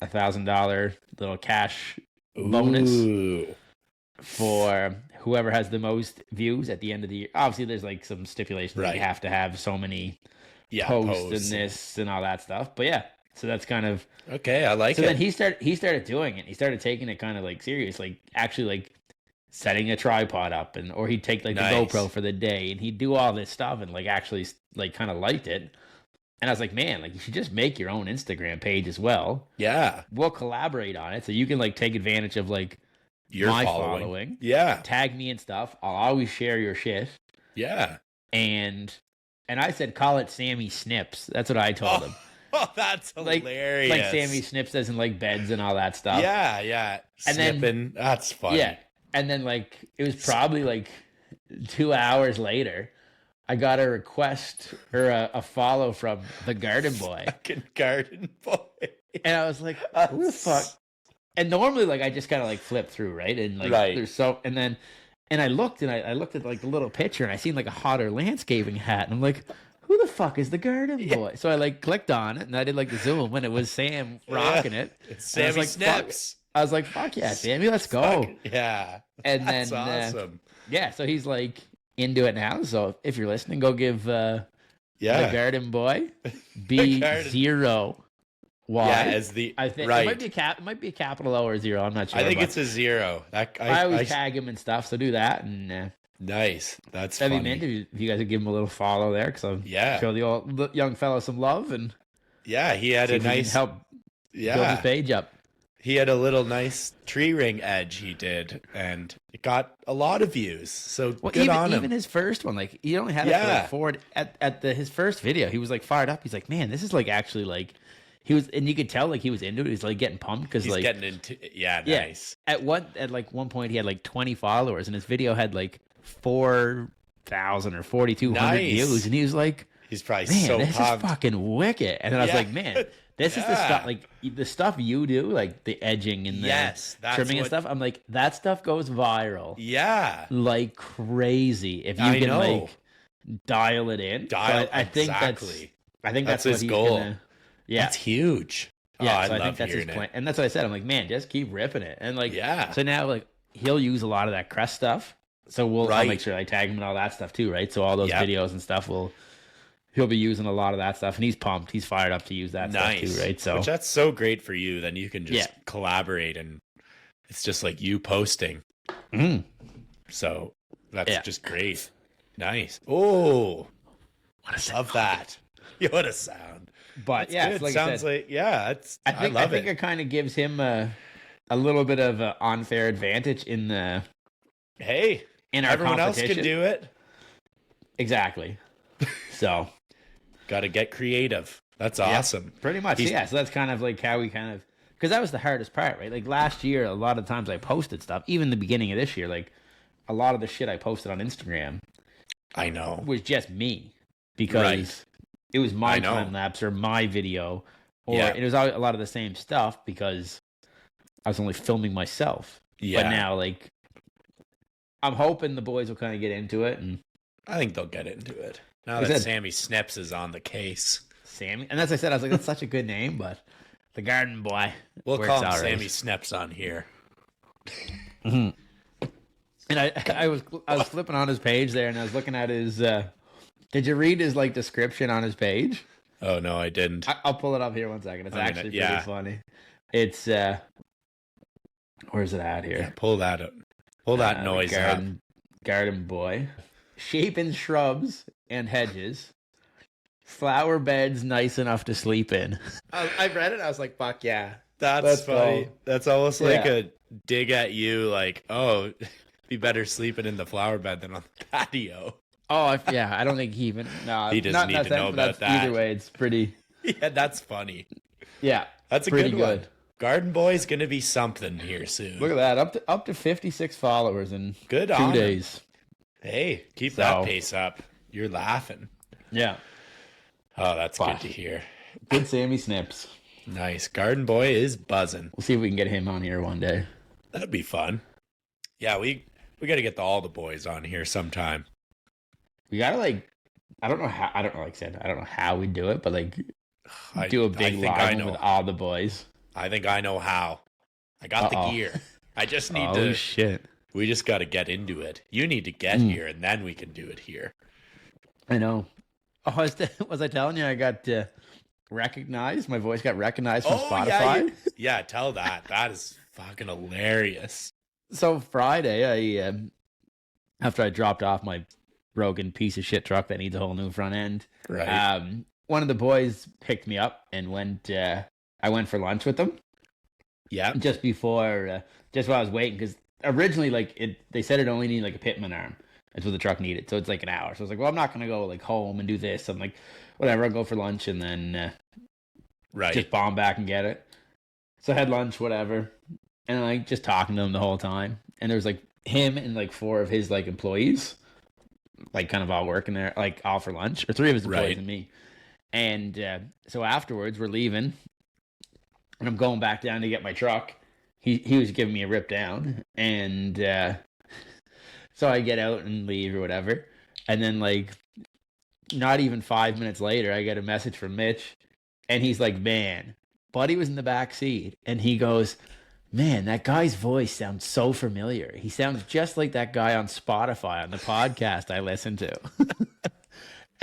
$1,000 little cash bonus. Ooh. For whoever has the most views at the end of the year. Obviously, there's like some stipulations. Right. You have to have so many posts and this and all that stuff. But yeah, so that's kind of okay. I like it. So then he started doing it. He started taking it kind of like serious, like actually like setting a tripod up, or he'd take like the GoPro for the day, and he'd do all this stuff and like actually like kind of liked it. And I was like, man, like you should just make your own Instagram page as well. Yeah, we'll collaborate on it so you can like take advantage of like my following. Yeah, tag me and stuff. I'll always share your shit. Yeah, and I said, call it Sammy Snips. That's what I told him. Oh, that's hilarious. Like Sammy Snips as in like beds and all that stuff. Yeah. And Snipping. That's funny. Yeah. And then like it was probably like 2 hours later, I got a request or a follow from the Garden Boy. Fucking Garden Boy. And I was like, who the fuck? And normally like I just kind of like flip through, right? And like there's and I looked at like the little picture, and I seen like a hotter landscaping hat, and I'm like, who the fuck is the Garden Boy? So I like clicked on it, and I did like the zoom, and it was Sam rocking it. It's Sammy Snips. I was like, fuck yeah, Sammy, let's go. Yeah. And that's then awesome. So he's like into it now. So if you're listening, go give the Garden Boy B0. Why? Yeah, as the I think it might be a capital O or 0. I'm not sure. I think it's a 0. I always tag him and stuff, so do that. And nice. That's that'd funny. be mint if you guys would give him a little follow there, because I'll show the young fellow some love. And yeah, he had a nice help built his Yeah. page up. He had a little nice tree ring edge he did, and it got a lot of views. So Well, good on him. even his first one, like he only had it for Yeah. like 4 at his first video. He was like fired up. He's like, man, this is like actually like he was, and you could tell like he was into it. He's like getting pumped because He's like getting into nice. At one point he had like 20 followers, and his video had like 4,000 or 4,200 Nice. views, and he was like, He's probably man, so this pumped. is fucking wicked. And then I was Yeah. like, man, this is the Yeah. stuff, like the stuff you do, like the edging and the Yes, that's trimming and what- stuff. I'm like, that stuff goes viral Yeah. like crazy if you I can know. like dial it in. Dial- But I think exactly. that's his what he's goal. gonna. Yeah, That's huge. yeah. I So I love think that's his hearing plan, it. and that's what I said. I'm like, man, just keep ripping it, and like, Yeah. So now, like, he'll use a lot of that crest stuff. So I'll Right. make sure I tag him and all that stuff too, right? So all those Yep. videos and stuff he'll be using a lot of that stuff, and he's pumped. He's fired up to use that Nice. stuff too, right? So Which that's so great for you. Then you can just Yeah. collaborate, and it's just like you posting. Mhm. So that's Yeah. just great. Nice. Oh, What a sound. love that. Yeah, what a sound. But That's yeah, good. it's like I Sounds said, like it's. I love think it. it kind of gives him a little bit of an unfair advantage in our Hey, everyone else competition. can do it. Exactly. So Got to get creative. That's awesome. pretty much, He's- yeah. So that's kind of like how we kind of, because that was the hardest part, right? Like last year, a lot of times I posted stuff. Even the beginning of this year, like a lot of the shit I posted on Instagram I know. was just me because Right. it was my I know. time lapse or my video, or Yeah. it was a lot of the same stuff because I was only filming myself. Yeah. But now, like, I'm hoping the boys will kind of get into it, and I think they'll get into it now Like I that said- Sammy Snips is on the case. Sammy. And as I said, I was like, that's such a good name, but the Garden Boy. We'll works call him out right. Sammy Snips on here. And I was flipping on his page there, and I was looking at his. Did you read his like description on his page? Oh no, I didn't. I'll pull it up here one second. It's I'm gonna- actually pretty yeah. funny. It's where's it at here? Yeah, pull that up. Pull that noise up. Garden Boy. Shaping shrubs and hedges. Flower beds nice enough to sleep in. I read it. I was like, "Fuck yeah, that's That's funny." cool. That's almost like Yeah. a dig at you. Like, oh, be better sleeping in the flower bed than on the patio. Oh, I don't think he even. No, He doesn't not need in to sense, know but about that's- that. Either way, it's pretty. Yeah, that's funny. Yeah, That's a pretty good one. Garden Boy's gonna be something here soon. Look at that, up to 56 followers in Good 2 on him. days. Hey, keep So- that pace up. You're laughing. Yeah, Oh, that's Wow. good to hear. good Sammy Snips. Nice. Garden Boy is buzzing. We'll see if we can get him on here one day. That'd be fun. Yeah, we got to get all the boys on here sometime. We gotta like, I don't know, like I said, I don't know how we do it, but like do a big think I live know. one with all the boys. I think I know how. I got Uh-oh. the gear. I just need Oh to. shit! We just got to get into it. You need to get here, and then we can do it here. I know. Oh, was I telling you I got recognized? My voice got recognized from Spotify. Yeah. Tell that. That is fucking hilarious. So Friday, I after I dropped off my broken piece of shit truck that needs a whole new front end, Right. one of the boys picked me up and went. I went for lunch with them Yeah. just before, just while I was waiting, because originally, like they said it only needed like a pitman arm. That's what the truck needed, so it's like an hour. So I was like, well, I'm not gonna go like home and do this. I'm like, whatever, I'll go for lunch and then Right. just bomb back and get it. So I had lunch, whatever, and like just talking to him the whole time. And there was like him and like 4 of his like employees, like kind of all working there, like all for lunch, or 3 of his employees Right. and me. And so afterwards, we're leaving, and I'm going back down to get my truck. He was giving me a rip down, and so I get out and leave or whatever, and then like not even 5 minutes later, I get a message from Mitch, and he's like, "Man, Buddy was in the back seat," and he goes, "Man, that guy's voice sounds so familiar. He sounds just like that guy on Spotify on the podcast I listen to."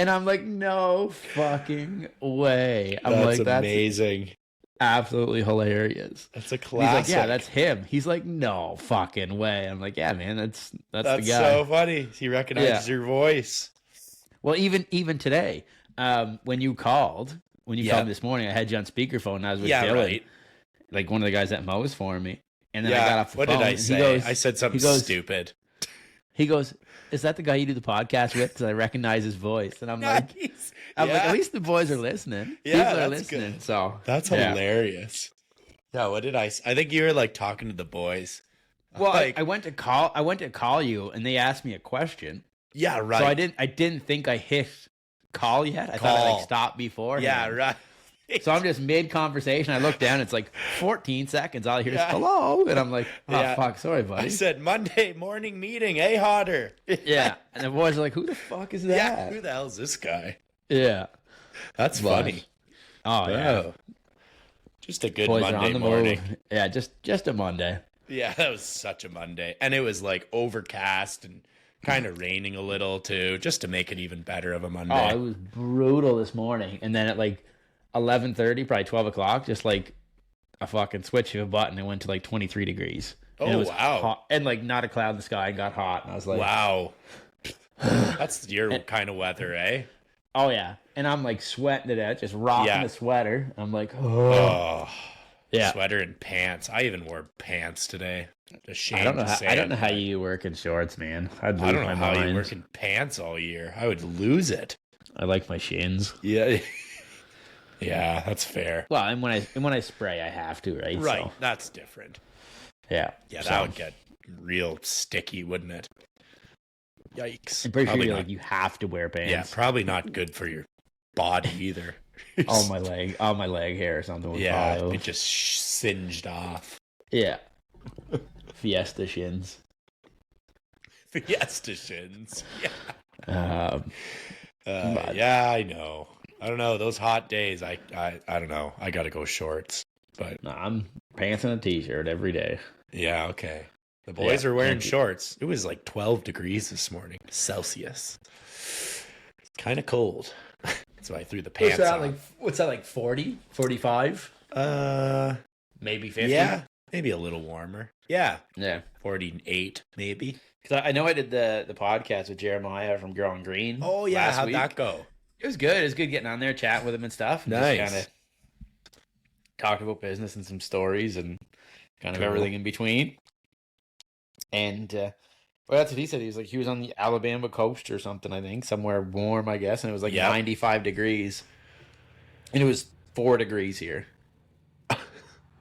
And I'm like, no fucking way. I'm That's like, that's amazing. absolutely hilarious. That's a And he's classic. like, yeah, that's him. He's like, no fucking way. I'm like, yeah, man, that's the That's guy. so funny. He recognizes Yeah. your voice. Well, even today, when you called Yeah. me this morning, I had you on speakerphone and I was with Yeah, Dylan. right. like one of the guys that mows for me. And then I got off the what phone. did I and say? I said something stupid. He goes, "Is that the guy you do the podcast with?" Because I recognize his voice, and I'm like, at least the boys are listening. Yeah, People are that's listening. good. So That's hilarious. Yeah, what did I think you were like talking to the boys. Well, like, I went to call you, and they asked me a question. Yeah, right. So I didn't think I hit call yet. I thought I like stopped before. Yeah, right. So I'm just mid conversation. I look down. It's like 14 seconds. All I hear is hello, and I'm like, oh fuck, sorry, buddy. I said Monday morning meeting. Hey, Hodder. Yeah, and the boys are like, who the fuck is that? Yeah, who the hell is this guy? Yeah, that's funny. Oh yeah, just a good boys Monday morning. Move. Yeah, just a Monday. Yeah, that was such a Monday, and it was like overcast and kind of raining a little too, just to make it even better of a Monday. Oh, it was brutal this morning, and then at like 11:30, probably 12 o'clock, just like a fucking switch of a button, it went to like 23 degrees. And it was hot, and like not a cloud in the sky, and got hot, and I was like, wow, that's your kind of weather, eh? Oh yeah, and I'm like sweating to death, just rocking the sweater. I'm like, oh yeah, sweater and pants. I even wore pants today. I don't know how you work in shorts, man. I don't know how you work in pants all year. I would lose it. I like my shins. Yeah. Yeah, that's fair. Well, and when I spray, I have to, right? Right, so. That's different. Yeah. Yeah, that would get real sticky, wouldn't it? Yikes. I'm pretty sure you have to wear pants. Yeah, probably not good for your body either. all my leg hair or something. It just singed off. Yeah. Fiesta shins. Fiesta shins. Yeah. But, yeah, I know. I don't know. Those hot days, I don't know. I got to go shorts. But no, I'm pants and a t-shirt every day. Yeah, okay. The boys are wearing shorts. It was like 12 degrees this morning, Celsius. It's kind of cold. So I threw the pants on. What's that, like 40? 45? Maybe 50? Yeah, maybe a little warmer. Yeah. Yeah. 48, maybe. Because I know I did the podcast with Jeremiah from Growing Green. Oh, yeah. How'd that go? It was good. It was good getting on there, chatting with him and stuff. And nice. Just kind of talking about business and some stories and kind of everything in between. And well, that's what he said. He was on the Alabama coast or something, I think, somewhere warm, I guess. And it was like 95 degrees. And it was 4 degrees here.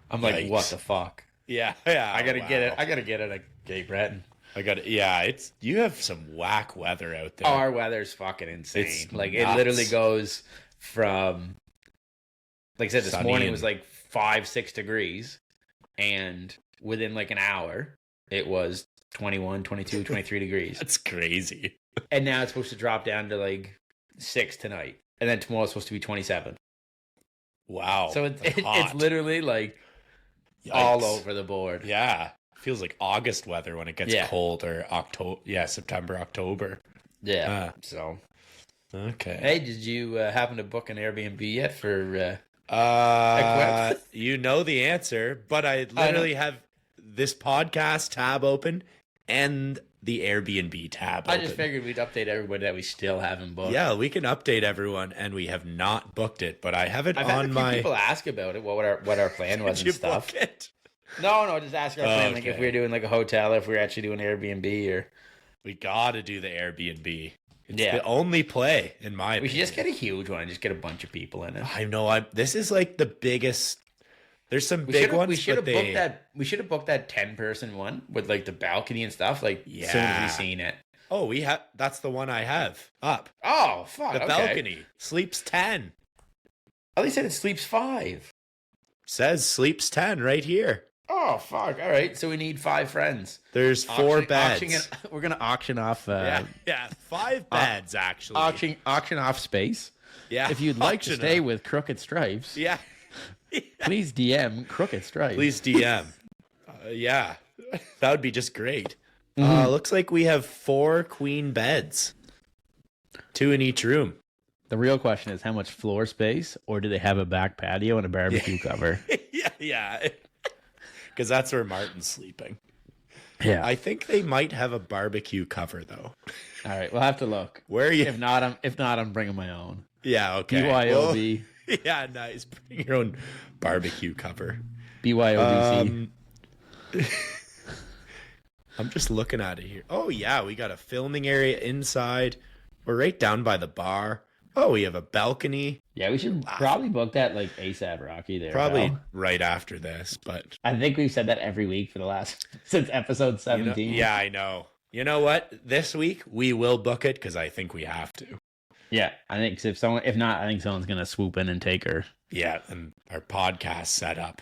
I'm like, Yikes. what the fuck? Yeah. I gotta get it. I gotta get it at Cape Breton. You have some whack weather out there. Our weather's fucking insane. It's like nuts. it literally goes from, like I said, this morning was like 5-6 degrees, and within like an hour it was 21, 22, 23 degrees. That's crazy. And now it's supposed to drop down to like 6 tonight, and then tomorrow's supposed to be 27. Wow. So it's literally like all over the board. Yeah. Feels like August weather when it gets cold, or September, October. Yeah. So okay. Hey, did you happen to book an Airbnb yet for you know the answer, but I literally have this podcast tab open and the Airbnb tab open. I just figured we'd update everybody that we still haven't booked. Yeah, we can update everyone, and we have not booked it, but I have it I've on had a few people ask about it, what our plan was and stuff. Book it? No, just ask our plan, like if we were doing like a hotel, if we were actually doing Airbnb, or we gotta do the Airbnb. It's the only play, in my opinion. We should just get a huge one and just get a bunch of people in it. I know. This is like the biggest. There's some big ones. We should have booked that. We should have booked that 10-person one with like the balcony and stuff. Like as soon as we seen it. Oh, we have. That's the one I have up. Oh fuck! The balcony sleeps 10. Oh, they said it sleeps 5. Says sleeps 10 right here. Oh fuck! All right, so we need 5 friends. There's 4 beds. We're gonna auction off. 5 beds actually. Auction off space. Yeah. If you'd like to stay with Crooked Stripes. Yeah. Please DM Crooked Stripes. Please DM. Yeah, that would be just great. Looks like we have 4 queen beds, 2 in each room. The real question is how much floor space, or do they have a back patio and a barbecue cover? Yeah. Because that's where Martin's sleeping. Yeah. I think they might have a barbecue cover though. All right, we'll have to look. Where are you? If not, I'm bringing my own. Yeah. Okay. BYOB. Yeah. Nice. Bring your own barbecue cover. BYODC. I'm just looking at it here. Oh, yeah, we got a filming area inside. We're right down by the bar. Oh, we have a balcony. Yeah, we should probably book that like ASAP, Rocky. There, Probably pal. right after this, but I think we've said that every week for the last since episode 17. yeah, I know. You know what? This week we will book it because I think we have to. Yeah, I think if not, I think someone's gonna swoop in and take her. Yeah, and our podcast set up.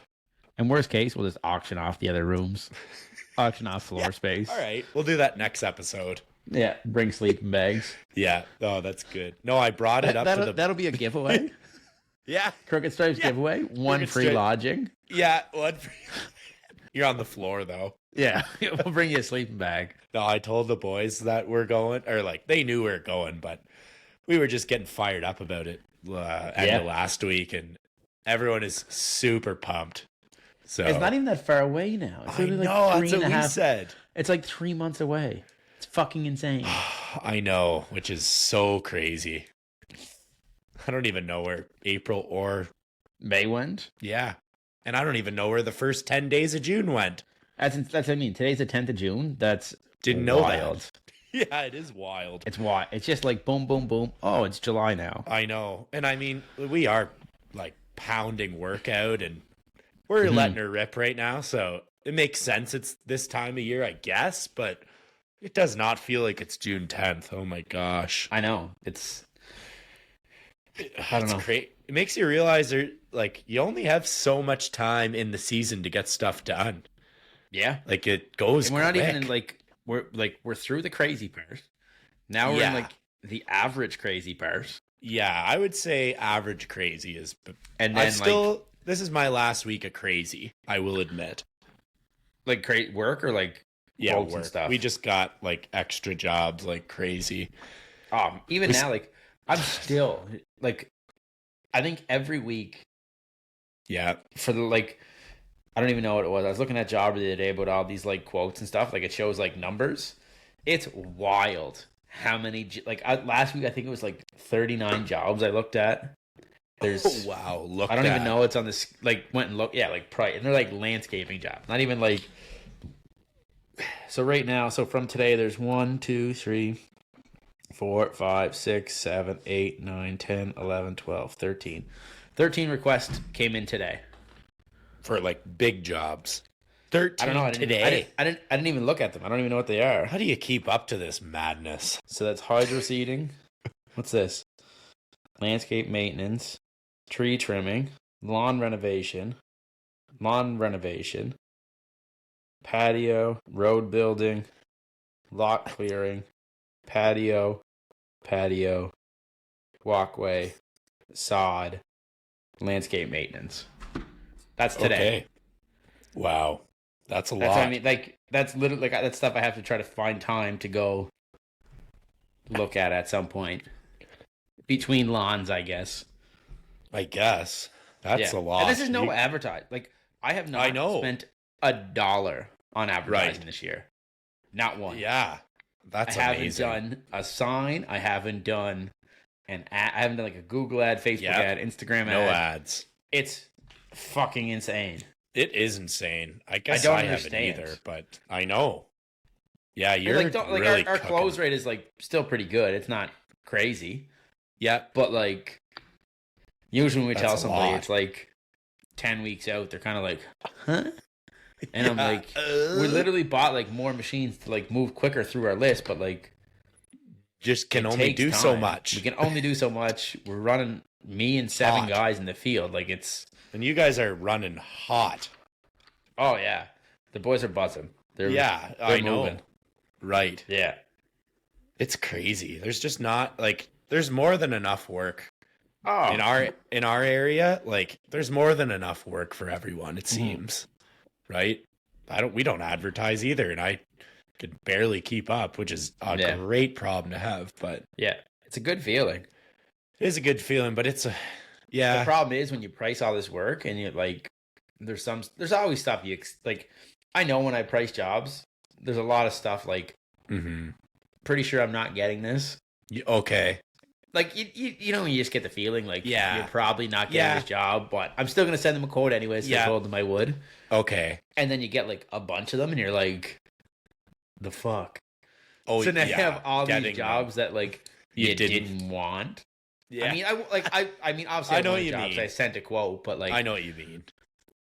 In worst case, we'll just auction off the other rooms, auction off floor space. All right, we'll do that next episode. Yeah, bring sleeping bags. Yeah. Oh, that's good. No, I brought it up to the. That'll be a giveaway. Yeah. Crooked Stripes giveaway. One Crooked free Stripe. lodging. Yeah. One. You're on the floor though. Yeah, we'll bring you a sleeping bag. No, I told the boys that we're going, or like they knew we were going, but we were just getting fired up about it end of last week, and everyone is super pumped. So It's not even that far away now. It's I literally know like that's three what and a we half. said. It's like 3 months away. It's fucking insane. I know, which is so crazy. I don't even know where April or May went. yeah, and I don't even know where the first 10 days of June went. That's what I mean. Today's the 10th of June. That's Didn't know wild. that. Yeah, it is wild. It's wild. It's just like boom, boom, boom. Oh, it's July now. I know, and I mean, we are like pounding workout, and we're letting her rip right now, so it makes sense. It's this time of year, I guess, but it does not feel like it's June 10th. Oh my gosh. I know. I don't know. Great. It makes you realize you only have so much time in the season to get stuff done. Yeah. Like it goes. And we're not quick. even in we're through the crazy part. Now we're in Yeah. the average crazy part. Yeah, I would say average crazy is. And I then still. This is my last week of crazy. I will admit. work or Yeah, quotes work. and stuff. We just got like extra jobs like crazy. Even now, I'm still I think every week Yeah. for the I don't even know what it was. I was looking at Jobber the other day about all these quotes and stuff. It shows numbers. It's wild how many last week I think it was 39 jobs I looked at. There's Oh wow! Look, I don't even know it's on this. Went and looked. Yeah, price, and they're landscaping jobs. Not even So right now, from today, there's 1, 2, 3, 4, 5, 6, 7, 8, 9, 10, 11, 12, 13. 13 requests came in today. for big jobs. 13 I don't know. today. I didn't even look at them. I don't even know what they are. How do you keep up to this madness? So that's hydro seeding. What's this? Landscape maintenance, tree trimming, lawn renovation, patio, road building, lot clearing, patio, walkway, sod, landscape maintenance. That's today. Okay. Wow, that's a That's lot. what I mean. That's literally that's stuff I have to try to find time to go look at some point. Between lawns, I guess. I guess that's a lot. And this is no advertise. I have not spent $1 on advertising this year. Not one. Yeah, that's I amazing. haven't done a sign. I haven't done an ad. I haven't done a Google ad, Facebook ad, Instagram No ad. ads. It's fucking insane. It is insane. I guess don't haven't understand. either, but I know. Yeah, you're really our cooking. close rate is still pretty good. It's not crazy. Yeah, But usually when we That's tell a somebody lot. it's 10 weeks out, they're kind of huh? And I'm Yeah. we literally bought more machines to move quicker through our list, but just can it only takes do so time. much. We can only do so much. We're running me and 7 Hot. guys in the field. It's And you guys are running hot. oh yeah, the boys are buzzing. They're I know. moving. Right. Yeah. It's crazy. There's just not there's more than enough work Oh, in our area. There's more than enough work for everyone. It Mm-hmm. seems, right? We don't advertise either, and I could barely keep up, which is a great problem to have. But yeah, it's a good feeling. it is a good feeling. But it's The problem is when you price all this work and you there's always stuff you I know when I price jobs, there's a lot of stuff Mhm. pretty sure I'm not getting this. Okay. like you know, you just get the feeling like Yeah. you're probably not getting this job, but I'm still gonna send them a quote anyways. So I told them I would. Okay. And then you get like a bunch of them, and you're like, the fuck. Oh, so now you have all these jobs that like you didn't want. Yeah. I mean, obviously, I know one what you jobs mean. I sent a quote, but like I know what you mean.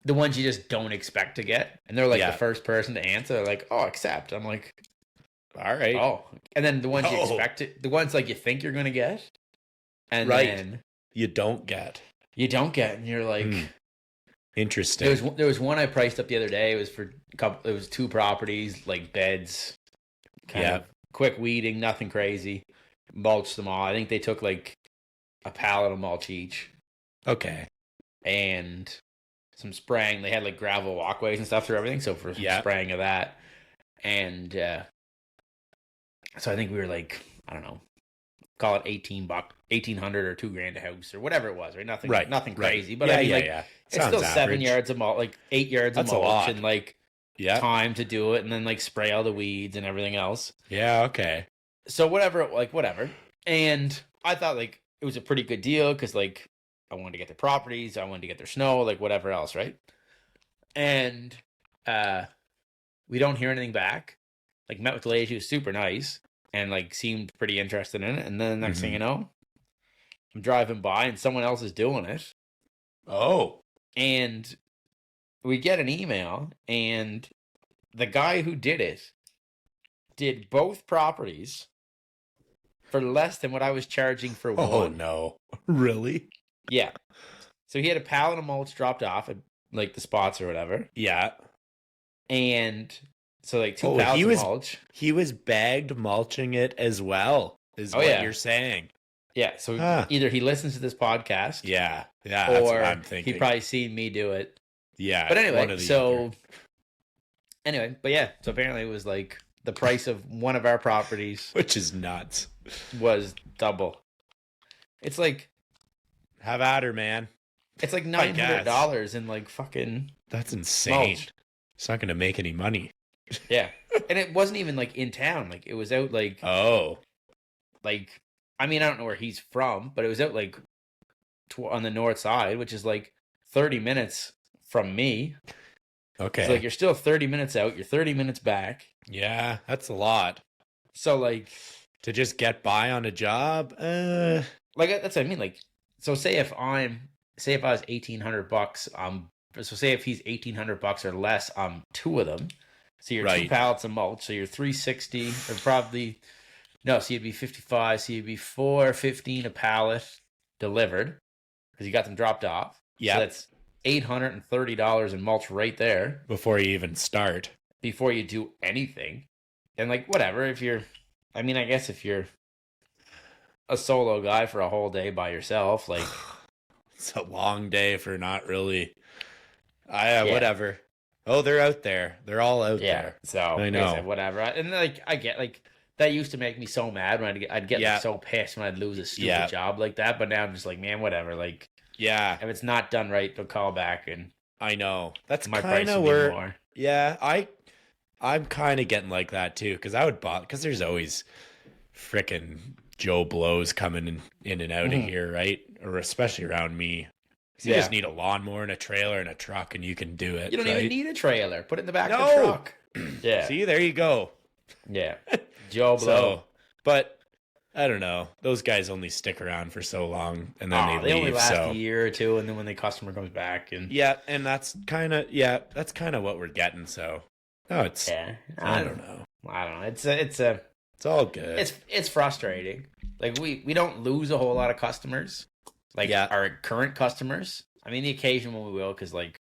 the ones you just don't expect to get, and they're like Yeah. the first person to answer. They're like, "Oh, accept." I'm like, All right. "Oh," and then the ones you Oh. expect it, the ones like you think you're gonna get, and Right. then You don't get. you don't get, and you're like, Interesting. there was one I priced up the other day. It was for a couple. It was 2 properties, like beds, kind of quick weeding, nothing crazy. Mulched them all. I think they took like a pallet of mulch each. Okay. And some spraying. They had like gravel walkways and stuff through everything. So for some spraying of that. And so I think we were like, I don't know, call it $1,800 or $2,000 a house or whatever it was, right? Nothing crazy. But I mean, it's still Sounds 7 average. yards of mulch, like 8 yards That's of a mulch lot. and like time to do it, and then like spray all the weeds and everything else. Yeah, okay. So whatever. And I thought like it was a pretty good deal because like I wanted to get the properties, I wanted to get their snow, like whatever else, right? And we don't hear anything back. Like met with the lady, she was super nice and like seemed pretty interested in it. And then the next thing you know, I'm driving by and someone else is doing it. Oh. And we get an email, and the guy who did it did both properties for less than what I was charging for one. Oh, no. Really? Yeah. So he had a pallet of mulch dropped off at like the spots or whatever. Yeah. And so like 2 pallets of mulch. He was bagged mulching it as well, is what you're saying. Yeah. So either he listens to this podcast. Yeah. Yeah. That's what I'm thinking. He probably seen me do it. Yeah. But anyway, so apparently it was like the price of one of our properties, which is nuts, was double. It's like, have at her, man. It's like $900 in like fucking. That's insane. Mulch. It's not going to make any money. Yeah, and it wasn't even like in town. Like it was out like like I mean I don't know where he's from, but it was out like on the north side, which is like 30 minutes from me. Okay, so like you're still 30 minutes out. You're 30 minutes back. Yeah, that's a lot. So like to just get by on a job, like that's what I mean. Like so, say if I was $1,800, so say if he's $1,800 or less, 2 of them. So you're 2 pallets of mulch. So you're $360 or probably no. So you'd be $55. So you'd be $415 a pallet delivered because you got them dropped off. Yeah, so that's $830 in mulch right there before you even start. Before you do anything, and like whatever. If you're, I mean, I guess if you're a solo guy for a whole day by yourself, like it's a long day for not really. Whatever. Oh, they're out there. They're all out there. So I know. Whatever. And like I get like that used to make me so mad when I'd get like, so pissed when I'd lose a stupid job like that. But now I'm just like, man, whatever. Like, if it's not done right, they'll call back and I know that's my kind price of will where. Be more. Yeah, I'm kind of getting like that too because there's always frickin' Joe Blows coming in and out of here, right? Or especially around me. You just need a lawnmower and a trailer and a truck, and you can do it. You don't even need a trailer. Put it in the back of the truck. Yeah. See, there you go. Yeah. Joe Blow. But I don't know. Those guys only stick around for so long, and then they leave. Only last a year or two, and then when the customer comes back, and and that's kind of what we're getting. So, I don't know. It's all good. It's frustrating. Like we don't lose a whole lot of customers. Like our current customers. I mean, the occasion when we will, because like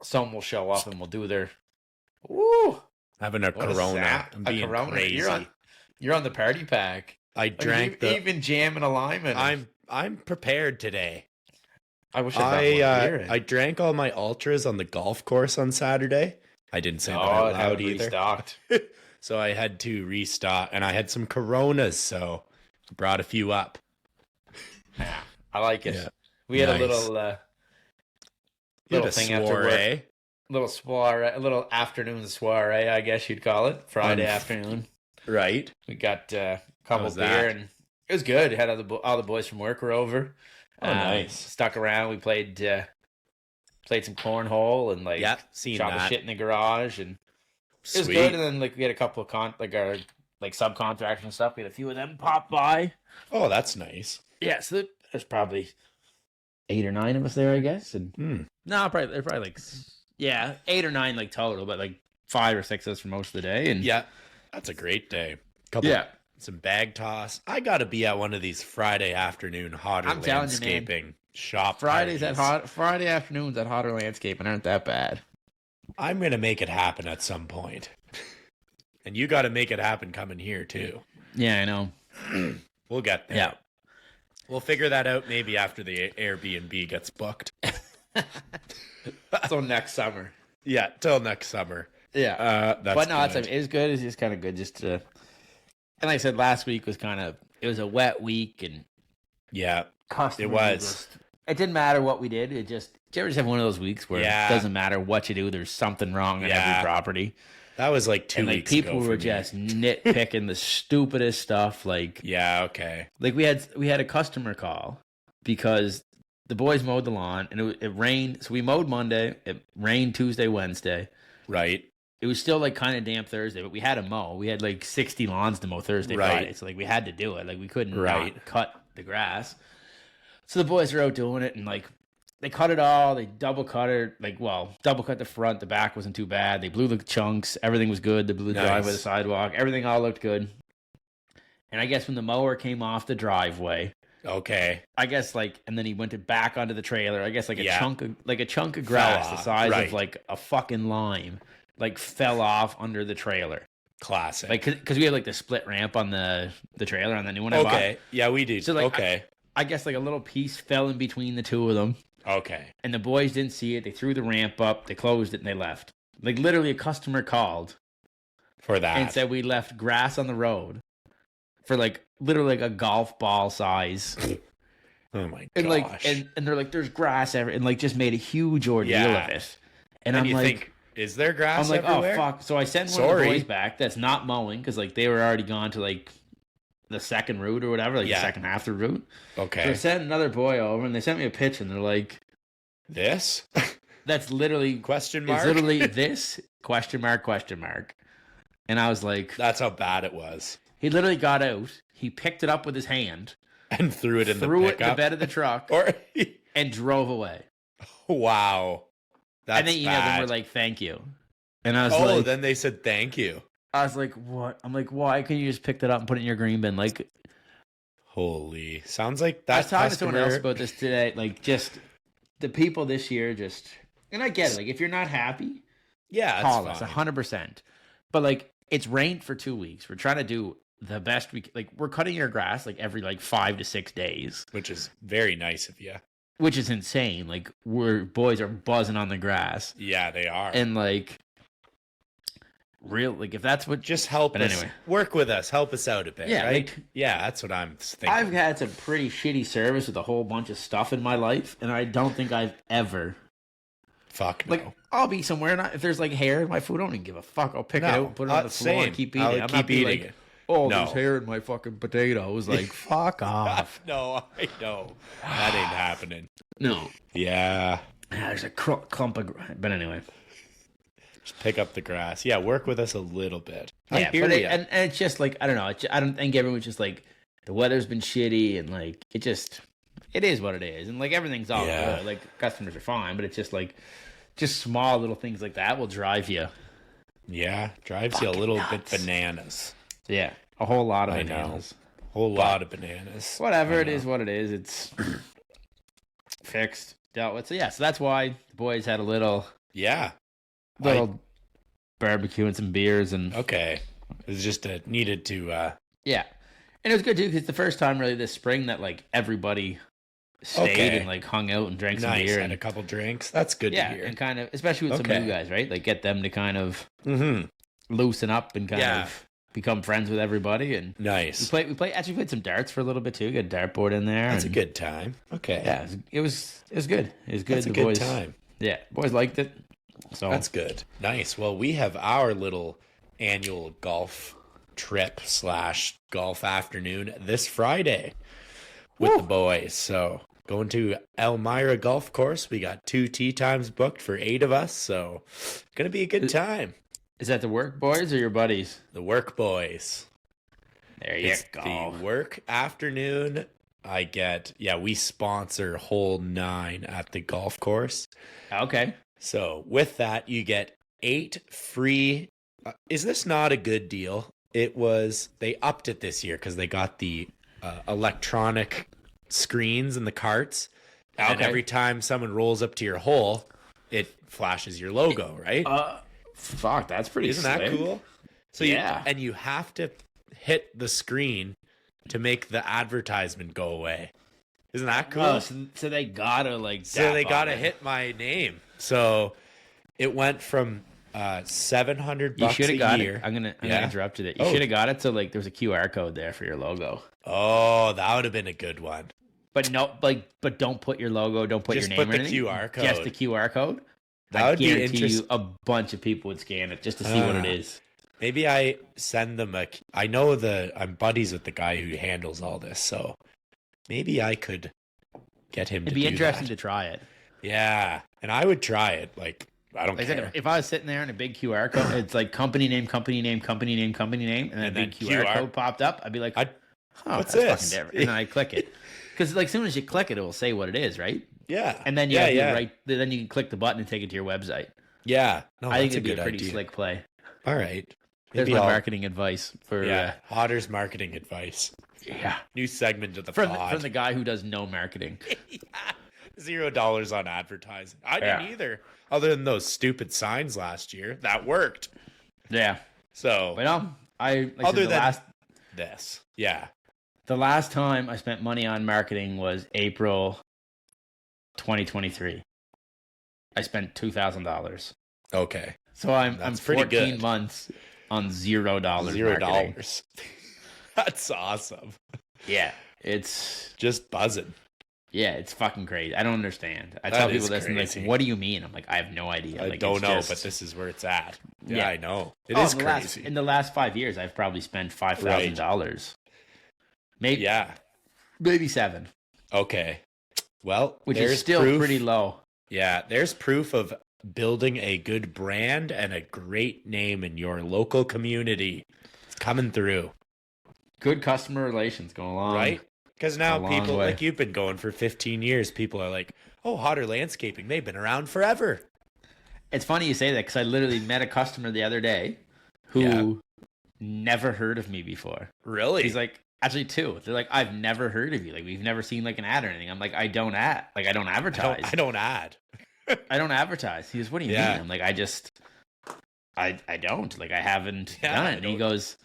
some will show up and we'll do their having a Corona. I'm being crazy. You're on the party pack. I drank even jamming a lime in. I'm prepared today. I wish I drank all my ultras on the golf course on Saturday. I didn't say that out loud either. Restocked. So I had to restock, and I had some Coronas, so I brought a few up. Yeah, I like it. Yeah. We had a little thing after work. Little soiree, a little afternoon soiree, I guess you'd call it. Friday afternoon. Right. We got a couple beer, and It was good. Had all the boys from work were over. Oh, nice. Stuck around. We played some cornhole and like seen shot that. the shit in the garage, and it was Sweet. good. And then like we had a couple of our subcontractors and stuff. We had a few of them pop by. Oh, that's nice. Yeah, so there's probably 8 or 9 of us there, I guess. And no, they're probably like 8 or 9 like total, but like 5 or 6 of us for most of the day. And Yeah, that's a great day. Some bag toss. I got to be at one of these Friday afternoon hotter I'm telling you, landscaping shop Friday parties. afternoons at hotter landscaping aren't that bad. I'm going to make it happen at some point. And you got to make it happen coming here too. Yeah, I know. We'll get there. Yeah. We'll figure that out maybe after the Airbnb gets booked. So next summer. Yeah, till next summer. Yeah. That's But no, good. it's good. It's just kind of good just to... And like I said, last week was it was a wet week, and Yeah, customers it was. It didn't matter what we did. It just... Did you ever just have one of those weeks where Yeah. it doesn't matter what you do, there's something wrong on every property? That was like 2 And like weeks people ago. were for me. just nitpicking the stupidest stuff. Like Okay. we had a customer call because the boys mowed the lawn and it rained. So we mowed Monday. It rained Tuesday, Wednesday. Right. It was still like kind of damp Thursday, but we had to mow. We had like 60 lawns to mow Thursday, Right. Friday. So like we had to do it. Like we couldn't Right. not cut the grass. So the boys are out doing it, and like they cut it all. They double cut it. Double cut the front. The back wasn't too bad. They blew the chunks. Everything was good. They blew the Nice. driveway, the sidewalk. Everything all looked good. And I guess when the mower came off the driveway, Okay. I guess and then he went back onto the trailer. I guess a chunk of Fell grass the off, size right. of like a fucking lime, fell off under the trailer. Classic. Because we had the split ramp on the trailer on the new one. I bought. Okay. Yeah, we do. So okay. I guess a little piece fell in between the two of them. Okay. And the boys didn't see it. They threw the ramp up, they closed it, and they left. Literally, a customer called For that. and said we left grass on the road for literally a golf ball size. Oh my And gosh. and they're there's grass everywhere, and just made a huge ordeal Yeah. of it. And and I'm you like, think, is there grass I'm like, everywhere? oh fuck. So I sent one of Sorry. the boys back that's not mowing because they were already gone to the second route or whatever, the second half of the route. Okay. So I sent another boy over, and they sent me a pitch, and they're like, This? that's literally Question mark? It's literally this question mark. And I was like, That's how bad it was. he literally got out. He picked it up with his hand, And threw it in threw the it in the pickup. bed of the truck, Or and drove away. wow. That's and they emailed bad. them, were like, thank you. And I was Oh, like, then they said thank you. I was like, what? I'm like, why couldn't you just pick that up and put it in your green bin? Holy. Sounds like that I was talking to customer... someone else about this today. Just the people this year and I get it. If you're not happy, Yeah, call that's us fine. 100%. But it's rained for 2 weeks. We're trying to do the best we we're cutting your grass every 5 to 6 days, Which is very nice of you. which is insane. We're boys are buzzing on the grass, Yeah, they are. and if that's what Just help But us. anyway. Work with us. Help us out a bit, Yeah, right? Yeah, that's what I'm thinking. I've had some pretty shitty service with a whole bunch of stuff in my life, and I don't think I've ever Fuck no. I'll be somewhere, and if there's hair in my food, I don't even give a fuck. I'll pick it out, put it on the floor, same. and keep eating. I'll I'm keep not being eating it. oh, No. there's hair in my fucking potatoes. Fuck off. No, I know. That ain't happening. No. Yeah. There's a clump of... But anyway. Just pick up the grass. Yeah, work with us a little bit. I Yeah, hear but ya. and it's just I don't know. I don't think everyone's just the weather's been shitty, and it just... It is what it is. And everything's all Yeah. good. Customers are fine, but it's just small little things like that will drive you. Yeah, drives you a little nuts. bit bananas. Yeah. A whole lot of I know. bananas. Whole lot of bananas. Whatever, I it know. is what it is. It's fixed, dealt with. So yeah, so that's why the boys had a little Yeah. barbecue and some beers, and Okay. It was just needed to... yeah, and it was good too because it's the first time really this spring that everybody stayed Okay. and hung out and drank some nice. beer Had and a couple drinks. That's good yeah, to hear. and kind of especially with some Okay. new guys, right? Get them to kind of Mm-hmm. loosen up and kind Yeah. of become friends with everybody. And Nice. we played some darts for a little bit too. Got a dartboard in there. That's a and- good time. Okay. Yeah, it was good. It was good. That's a The good boys, time. Yeah, boys liked it. So That's good. Nice. Well, we have our little annual golf trip / golf afternoon this Friday with the boys. So going to Elmira Golf Course. We got 2 tee times booked for 8 of us. So going to be a good time. Is that the work boys or your buddies? The work boys. There you go. The work afternoon. We sponsor hole 9 at the golf course. Okay. So with that, you get 8 free. Is this not a good deal? They upped it this year because they got the electronic screens in the carts. And every time someone rolls up to your hole, it flashes your logo, right? Fuck, that's pretty Isn't that cool? So yeah. you have to hit the screen to make the advertisement go away. Isn't that cool? Oh, so they gotta hit my name. So it went from $700 you should have got year. it. I'm gonna interrupt you there. You should have got it so like there's a QR code there for your logo. Oh, that would have been a good one. But don't put your logo, don't put Just your name put or the anything. QR code. Just the QR code. That I would be guarantee interesting. you a bunch of people would scan it just to see what it is. Maybe I send them I know I'm buddies with the guy who handles all this, so maybe I could get him It'd to be do interesting that. to try it. Yeah, and I would try it. Like, I don't Like care. if I was sitting there in a big QR code, it's like company name, company name, company name, company name, and then a big QR code popped up, I'd be like, what's that's this? fucking different. And then I click it. Because like as soon as you click it, it will say what it is, right? Yeah. And then then you can click the button and take it to your website. Yeah. No, I think that's it'd be a good pretty idea. slick play. All right. There's Maybe my I'll- marketing advice for Hodder's marketing advice. yeah. New segment of the From pod. the guy who does no marketing. $0 on advertising. I didn't Yeah. either. Other than those stupid signs last year. That worked. Yeah. So But Other than- this. Yeah. the last time I spent money on marketing was April 2023. I spent $2,000. Okay. So I'm That's pretty 14 good. months on $0 marketing. $0. That's awesome. Yeah, it's Buzzing. it's fucking crazy. I don't understand. I That tell is people this and crazy. like, what do you mean? I'm like, I have no idea. I Like, don't it's know, just- but this is where it's at. Yeah, Yeah. I know. It is crazy. In the last 5 years, I've probably spent $5,000. Maybe Yeah. maybe 7, Okay. Well, which there's is still proof. pretty low. Yeah, there's proof of building a good brand and a great name in your local community. It's coming through, Good customer relations go along. right? Because now a long people, way. like you've been going for 15 years, people are like, oh, Hodder Landscaping, they've been around forever. It's funny you say that because I literally met a customer the other day who never heard of me before. Really? He's like, actually 2. They're like, I've never heard of you. Like, we've never seen like an ad or anything. I'm like, I don't advertise. I don't add. I don't advertise. He goes, what do you Yeah. mean? I'm like, I don't. Like, I haven't Yeah, done I it. And he don't- goes,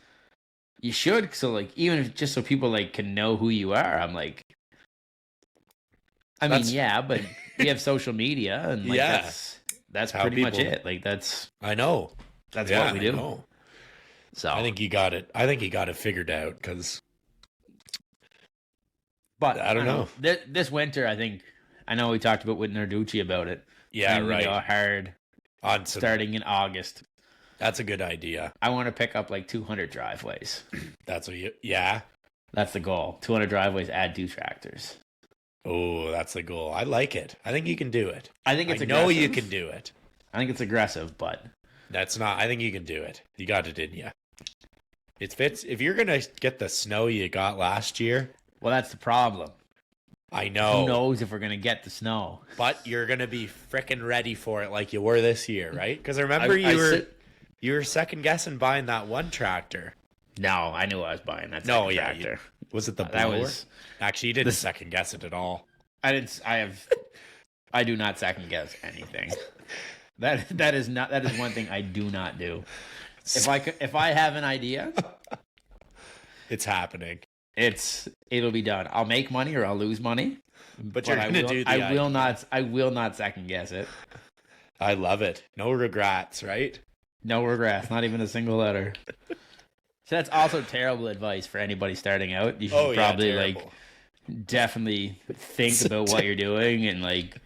you should. So like, even if just so people like can know who you are. I'm like, I mean, That's- yeah, but we have social media and like Yeah. that's how pretty much people- it. Like that's I know. what we I do. know. So I think you got it. I think you got it figured out because but I don't know. This winter, I know we talked about with Narducci about it. yeah, And we right. go hard On some, starting in August. that's a good idea. I want to pick up like 200 driveways. That's what you. Yeah. That's the goal. 200 driveways, add 2 tractors. Oh, that's the goal. I like it. I think you can do it. I think it's I aggressive. know you can do it. I think it's aggressive, but That's not. I think you can do it. You got it in you. It fits. If you're gonna get the snow you got last year, well, that's the problem. I know. Who knows if we're gonna get the snow? But you're gonna be frickin' ready for it, like you were this year, right? Because I remember you were second guessing buying that one tractor. No, I knew I was buying that. No, second yeah, tractor. Was it the That blower? was- Actually, you didn't second guess it at all. I didn't. I do not second guess anything. That is one thing I do not do. If I have an idea, It's happening. it'll be done. I'll make money or I'll lose money. But you're gonna do the I will idea. not. I will not second guess it. I love it. No regrets, right? No regrets. Not even a single letter. So that's also terrible advice for anybody starting out. You should probably terrible. definitely think about what you're doing and like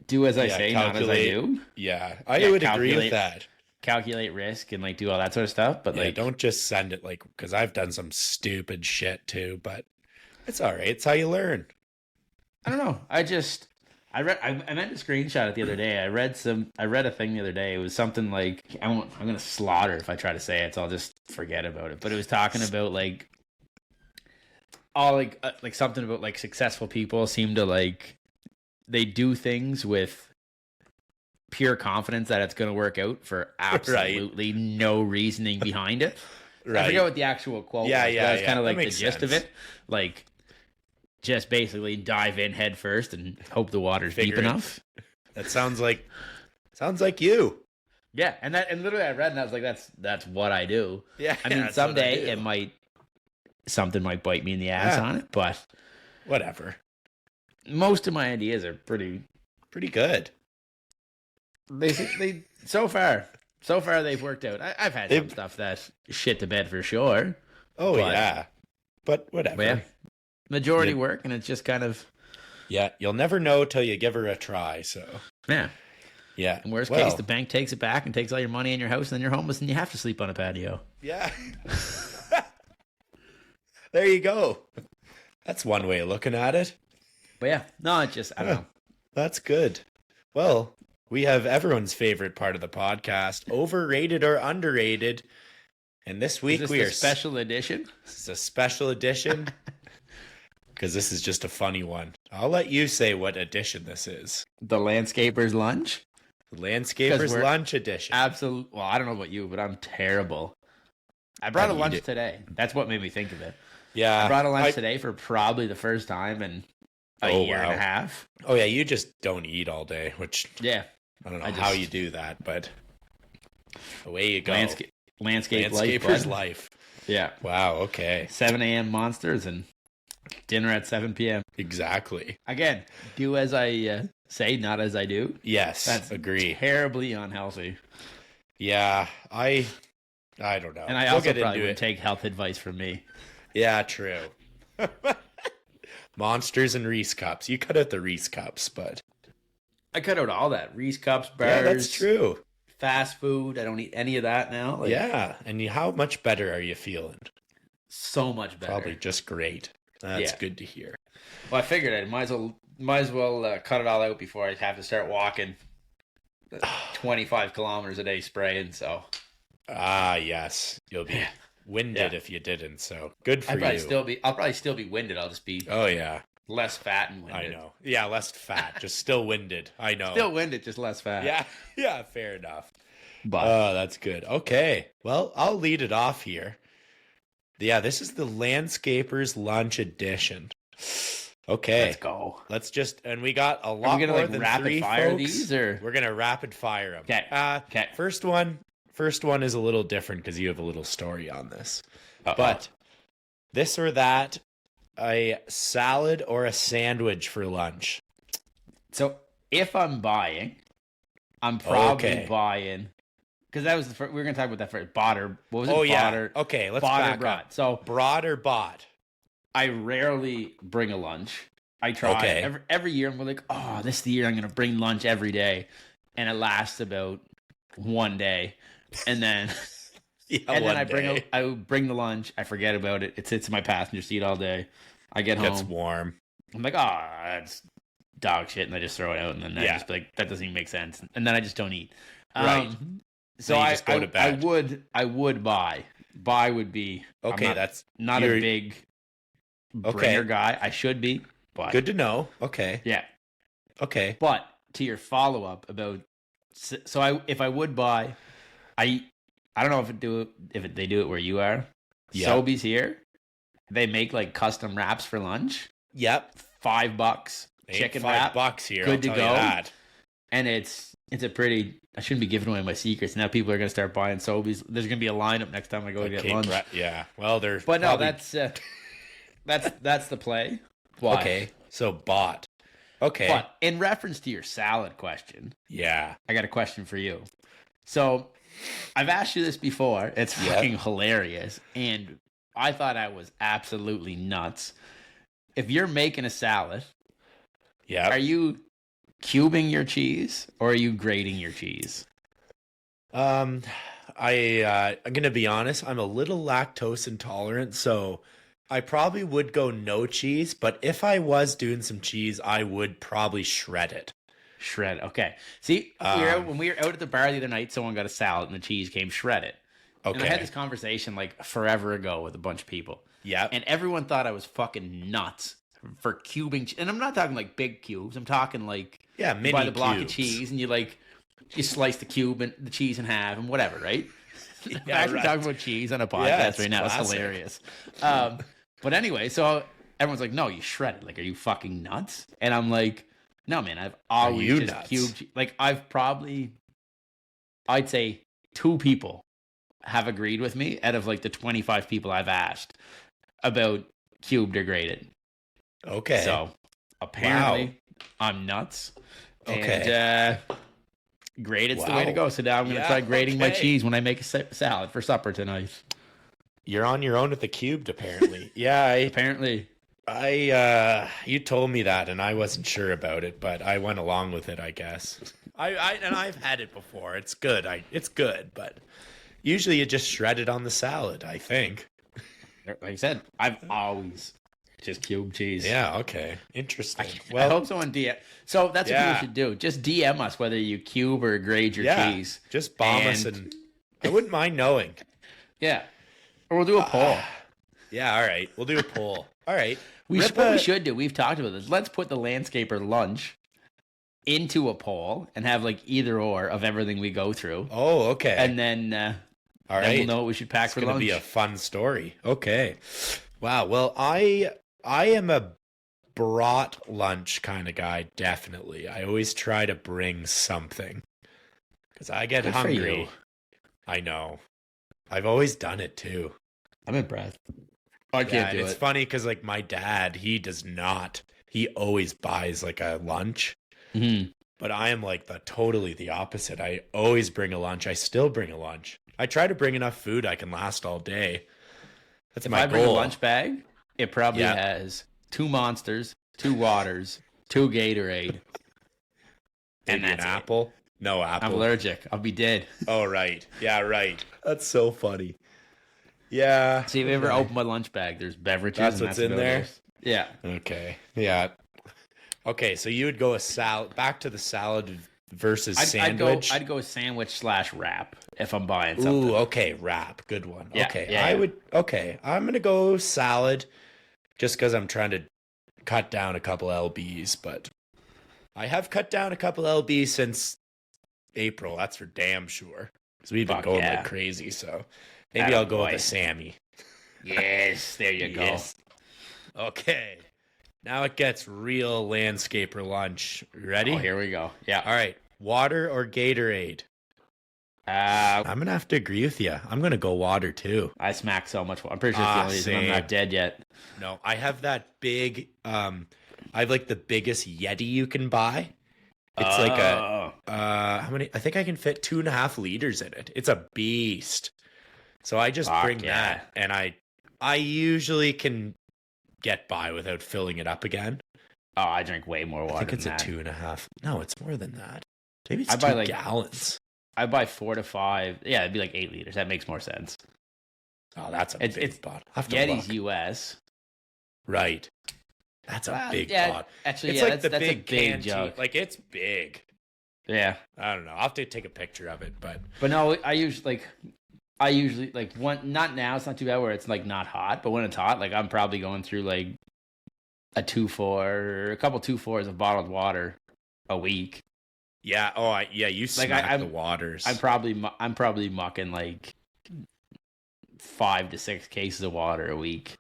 do as I say, not as I do. Yeah, I Yeah, would agree calculate. with that. calculate risk and like do all that sort of stuff. But Yeah, like, don't just send it like, because I've done some stupid shit too, but it's all right. It's how you learn. I don't know. I meant to screenshot it the other day. I read a thing the other day. It was something like, I'm going to slaughter if I try to say it, so I'll just forget about it. But it was talking about like all like something about like successful people seem to like, they do things with pure confidence that it's going to work out for absolutely no reasoning behind it. Right. I forget what the actual quote was. But that's kind of like the gist of it. Like, just basically dive in head first and hope the water's deep enough. That sounds like you. Yeah, and literally I read and I was like, that's what I do. Yeah. I mean, someday something might bite me in the ass on it, but whatever. Most of my ideas are pretty good. They so far they've worked out. I've had some stuff that shit to bed for sure. Oh yeah, but whatever. But yeah, majority work, and it's just kind of you'll never know till you give her a try. So yeah. In worst case, the bank takes it back and takes all your money in your house, and then you're homeless and you have to sleep on a patio. Yeah. There you go. That's one way of looking at it. But yeah, no, it's just, I don't know. That's good. Well, we have everyone's favorite part of the podcast, overrated or underrated. And this week we are special edition. This is a special edition because this is just a funny one. I'll let you say what edition this is. The Landscaper's Lunch? Landscaper's Lunch edition. Absolutely. Well, I don't know about you, but I'm terrible. I brought a lunch today. That's what made me think of it. Yeah. I brought a lunch today for probably the first time in a year and a half. Oh, yeah. You just don't eat all day, which I don't know how you do that, but away you go. Landscaper's life. Yeah. Wow. Okay. 7 a.m. monsters and dinner at 7 p.m. Exactly. Again, do as I say, not as I do. Yes. That's agree. Terribly unhealthy. Yeah. I don't know. And I also probably wouldn't take health advice from me. Yeah, true. Monsters and Reese cups. You cut out the Reese cups, but I cut out all that. Reese cups, bars. Yeah, that's true. Fast food. I don't eat any of that now. Yeah. And how much better are you feeling? So much better. Probably just great. That's good to hear. Well, I figured I might as well cut it all out before I have to start walking 25 kilometers a day spraying. So. Yes. You'll be winded if you didn't. So good for you. I'll probably still be winded. I'll just be. Oh yeah. Less fat and winded. I know. Yeah, less fat. Just still winded. I know. Still winded, just less fat. Yeah. Yeah. Fair enough. But that's good. Okay. Well, I'll lead it off here. Yeah, this is the Landscaper's Lunch edition. Okay. Let's go. Let's just, and we got a lot more than rapid three fire folks. these, or we're gonna rapid fire them. Okay. First one is a little different because you have a little story on this. But this or that, a salad or a sandwich for lunch. So if I'm buying, I'm probably buying. Because that was the first, we were going to talk about that first. Bought or, what was it? Oh, yeah. Or, okay, let's bought back or brought. up. So brought or bought? I rarely bring a lunch. I try. Okay. Every year, I'm like, oh, this is the year I'm going to bring lunch every day. And it lasts about one day. And then I bring the lunch. I forget about it. It sits in my passenger seat all day. I get home. It's warm. I'm like, that's dog shit. And I just throw it out. And then I just be like, that doesn't even make sense. And then I just don't eat. Right. So I just go to bed. I would buy. Buy would be okay. That's not a big bringer guy. I should be, but good to know. Okay. Yeah. Okay. But to your follow up about, if I would buy, I don't know if they do it where you are. Yeah. Sobeys here, they make like custom wraps for lunch. Yep. $5 chicken wrap. $5 here. Good I'll to tell go. You that. And it's a pretty. I shouldn't be giving away my secrets. Now people are going to start buying Sobeys. There's going to be a lineup next time I go get lunch. Yeah. Well, there's. But no, that's the play. Why? Okay. So bought. Okay. But in reference to your salad question, I got a question for you. So I've asked you this before. It's fucking hilarious, and I thought I was absolutely nuts. If you're making a salad, are you cubing your cheese or are you grating your cheese? I'm gonna be honest. I'm a little lactose intolerant, so I probably would go no cheese. But if I was doing some cheese, I would probably shred it. Shred. Okay. See, when we were out at the bar the other night, someone got a salad and the cheese came shredded. Okay. And I had this conversation like forever ago with a bunch of people. Yeah. And everyone thought I was fucking nuts for cubing. And I'm not talking like big cubes. I'm talking like mini you buy the block cubes. of cheese and you slice the cube and the cheese in half and whatever, right? Yeah, Actually right. talking about cheese on a podcast it's right now. classic. It's hilarious. But anyway, so everyone's like, no, you shred it. Like, are you fucking nuts? And I'm like, no, man, I've always you just nuts? cubed. Like, I'd say 2 people have agreed with me out of like the 25 people I've asked about cubed or grated. Okay. So apparently I'm nuts. Okay. And grated's the way to Wow. go. So now I'm going to Yeah, try grating my okay. cheese when I make a salad for supper tonight. You're on your own with the cubed, apparently. Yeah, Apparently. you told me that, and I wasn't sure about it, but I went along with it, I guess. I've had it before. It's good. It's good, but usually you just shred it on the salad, I think. Like I said, I've always just cubed cheese. Yeah. Okay. Interesting. I hope someone DM. So that's what Yeah. you should do. Just DM us whether you cube or grade your cheese. Just bomb us, and I wouldn't mind knowing. Yeah. Or we'll do a poll. Yeah. All right. We'll do a poll. All right. What we should do, we've talked about this. Let's put the landscaper lunch into a poll and have like either or of everything we go through. Oh, okay. And then, all then right. we'll know what we should pack It's for gonna lunch. be a fun story. Okay. Wow. Well, I am a brought lunch kind of guy. Definitely. I always try to bring something because I get Good for hungry. you. I know. I've always done it too. I'm impressed. I Yeah, can't and do it's it. funny because like my dad, he does not. He always buys like a lunch. Mm-hmm. But I am like totally the opposite. I always bring a lunch. I still bring a lunch. I try to bring enough food I can last all day. That's If my I bring goal. a lunch bag, it probably Yeah. has 2 Monsters, 2 Waters, 2 Gatorade, and Maybe an that's it. apple. No apple. I'm allergic. I'll be dead. Oh, right. Yeah, right. That's so funny. Yeah. See, if you ever open my lunch bag, there's beverages. That's and what's in about there? it. Yeah. Okay. Yeah. Okay, so you would go a salad, back to the salad versus sandwich. I'd go sandwich/wrap if I'm buying something. Ooh, okay, wrap. Good one. Yeah, okay. yeah. Okay, I'm going to go salad just because I'm trying to cut down a couple LBs, but I have cut down a couple LBs since April. That's for damn sure. Because we've been Fuck going yeah. like crazy, so maybe I'll go with Attaboy. a Sammy. Yes, there you Yes. Okay. Now it gets real landscaper lunch. Ready? go. Oh, here we go. Yeah. All right. Water or Gatorade? I'm going to have to agree with you. I'm going to go water too. I smack so much. I'm pretty sure it's the only reason I'm same. not dead yet. No, I have that big, I have like the biggest Yeti you can buy. It's like a, how many? I think I can fit 2.5 liters in it. It's a beast. So I just Fuck bring yeah. that, and I usually can get by without filling it up again. Oh, I drink way more water. I think it's than a that. 2.5. No, it's more than that. Maybe it's I buy 2 like- gallons. I buy 4 to 5. Yeah, it'd be like 8 liters. That makes more sense. Oh, that's a It's- big it's bottle. I have to Yeti's look. US. Right. That's a big yeah, bottle. actually, It's yeah, like the that's a big big canteen. jug. Like it's big. Yeah, I don't know. I'll have to take a picture of it, but but no, I usually like one. Not now. It's not too bad where it's like not hot, but when it's hot, like I'm probably going through like a 2-4, a couple 2-4s of bottled water a week. yeah. Oh, you smack I'm- the waters. I'm probably mucking like 5 to 6 cases of water a week.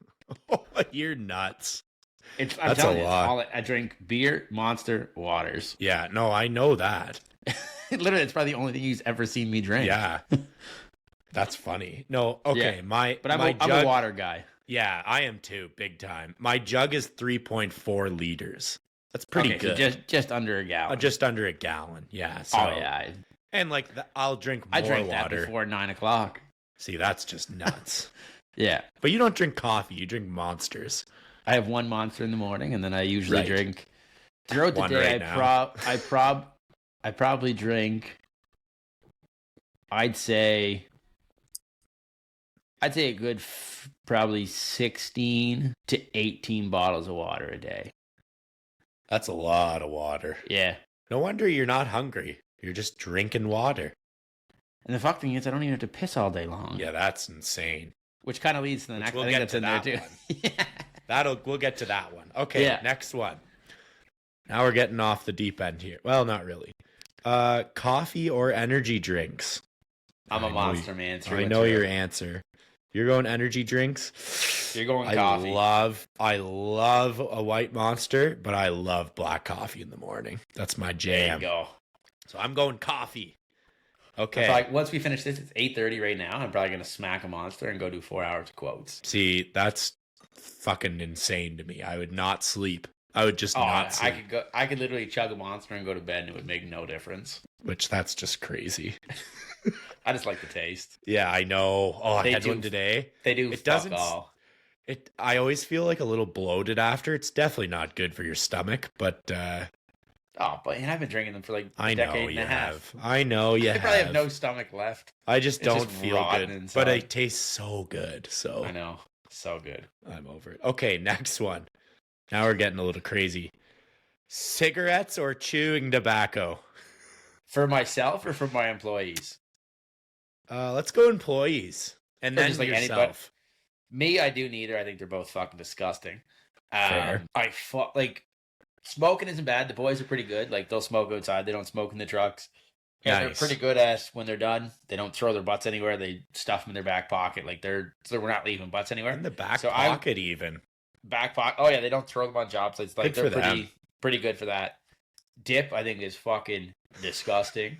You're nuts. I'm That's telling a you, lot. I drink beer, Monster, waters. Yeah. No, I know that. Literally, it's probably the only thing you've ever seen me drink. Yeah. That's funny. No. Okay. Yeah. But I'm my a jug, water guy. Yeah, I am too. Big time. My jug is 3.4 liters. That's pretty Okay, so good. just under a gallon. Just under a gallon. Yeah. So, Oh yeah, And like I'll drink more I drank that water. before 9 o'clock. See, that's just nuts. Yeah, But you don't drink coffee. You drink Monsters. I have one Monster in the morning, and then I usually Right. drink throughout the One day. right now. I probably drink I'd say a good probably 16 to 18 bottles of water a day. That's a lot of water. Yeah. No wonder you're not hungry. You're just drinking water. And the fuck thing is, I don't even have to piss all day long. Yeah, that's insane. Which kind of leads to the next. We'll I think get that's to in that there too. Yeah. We'll get to that one. Okay, Yeah. Next one. Now we're getting off the deep end here. Well, not really. Coffee or energy drinks? I'm a monster, man. I know your answer. You're going energy drinks. You're going coffee. I love a white Monster, but I love black coffee in the morning. That's my jam. There you go. So I'm going coffee. Okay. Like, once we finish this, it's 8:30 right now. I'm probably gonna smack a Monster and go do 4 hours of quotes. See, that's fucking insane to me. I would not sleep. I would just not sleep. I could literally chug a Monster and go to bed, and it would make no difference. Which that's just crazy. I just like the taste. Yeah, I know. Oh, I had one today. They do. It doesn't. I always feel like a little bloated after. It's definitely not good for your stomach, but but I've been drinking them for like a decade and a half. I know you I probably have no stomach left. I just It's don't just feel rotten good, inside. but it tastes so good. So I know, so good. I'm over it. Okay, next one. Now we're getting a little crazy. Cigarettes or chewing tobacco? For myself or for my employees? Let's go employees, and Or then just like yourself. anybody. Me, I do neither. I think they're both fucking disgusting. Fair. Like smoking isn't bad. The boys are pretty good. Like they'll smoke outside. They don't smoke in the trucks. And Nice. they're pretty good at when they're done. They don't throw their butts anywhere. They stuff them in their back pocket. Like we're not leaving butts anywhere. In the back So pocket, even. Back pocket. Oh yeah, they don't throw them on job sites. Like Good for they're pretty good for that. Dip, I think, is fucking disgusting.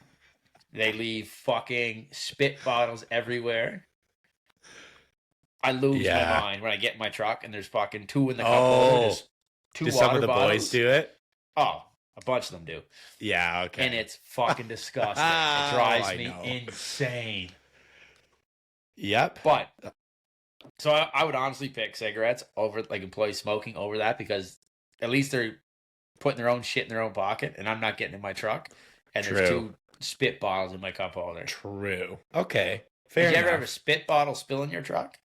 They leave fucking spit bottles everywhere. I lose my mind when I get in my truck and there's fucking 2 in the cup holder. Just 2 Do water some of the bottles. boys do it? Oh, a bunch of them do. Yeah, okay. And it's fucking disgusting. It drives me insane. Yep. But so I would honestly pick cigarettes over like employee smoking over that because at least they're putting their own shit in their own pocket and I'm not getting in my truck. And there's 2 spit bottles in my cup holder. True. Okay. Fair enough. Did you ever have a spit bottle spill in your truck?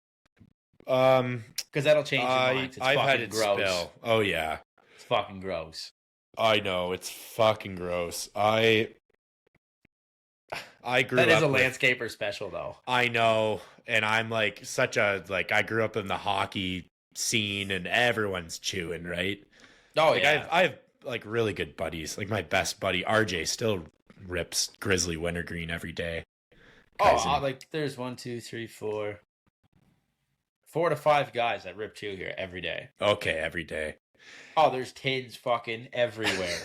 Because that'll change your mind. It's I've fucking had it gross. spill. Oh yeah. It's fucking gross. I know, it's fucking gross. I grew up That is a with, landscaper special though. I know, and I'm like I grew up in the hockey scene and everyone's chewing, right? Oh Like yeah. I have like really good buddies. Like my best buddy RJ still rips Grizzly Wintergreen every day. Like there's 4 to 5 guys that rip chew here every day. Okay, every day. Oh, there's tins fucking everywhere.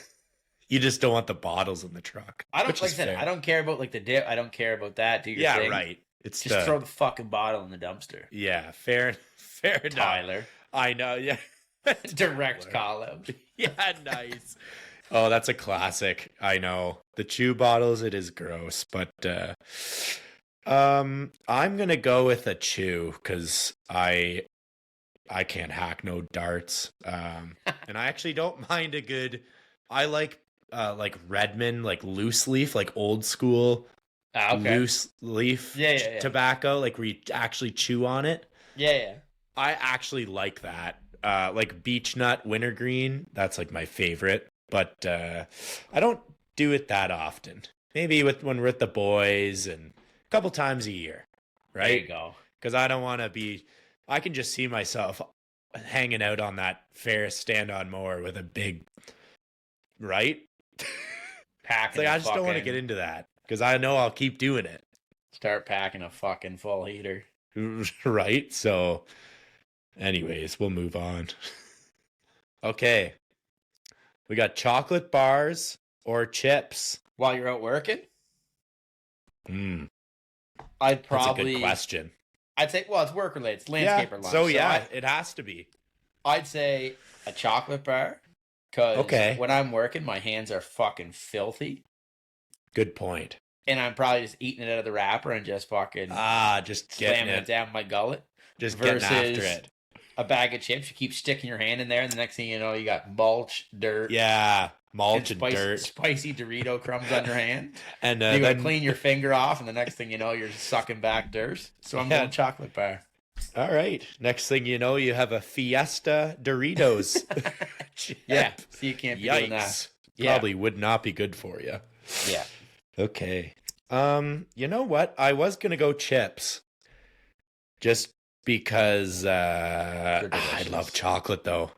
You just don't want the bottles in the truck. I don't which like I is said, fair. I don't care about like the dip. I don't care about that. Do your Yeah, thing. right. It's Just throw the fucking bottle in the dumpster. Yeah, fair enough. Tyler. I know, yeah. Direct call out. Yeah, nice. Oh, that's a classic. I know. The chew bottles, it is gross, but I'm gonna go with a chew because I can't hack no darts. And I actually don't mind a good. I like Redmond, like loose leaf, like old school loose leaf tobacco, like where you actually chew on it. Yeah. I actually like that. Like beech nut wintergreen, that's like my favorite. But I don't do it that often. Maybe when we're with the boys and a couple times a year, right? There you go. Because I don't want to be. I can just see myself hanging out on that Ferris stand-on mower with a big, right? Packing. I just don't want to get into that because I know I'll keep doing it. Start packing a fucking full heater. Right? So, anyways, we'll move on. Okay. We got chocolate bars or chips. While you're out working? I'd I'd That's probably. a good question. I'd say, well, it's work related. It's landscaper lunch. So it has to be. I'd say a chocolate bar. Because when I'm working, my hands are fucking filthy. Good point. And I'm probably just eating it out of the wrapper and just fucking Just getting slamming it down my gullet. Just getting after it. a bag of chips. You keep sticking your hand in there, and the next thing you know, you got mulch, dirt. Yeah, mulch and dirt. Spicy Dorito crumbs on your hand. And you got to clean your finger off, and the next thing you know, you're sucking back dirt. So I'm going chocolate bar. All right. Next thing you know, you have a Fiesta Doritos. Yeah. So you can't be doing that. Probably would not be good for you. Yeah. Okay. You know what? I was gonna go chips. Just because I love chocolate though.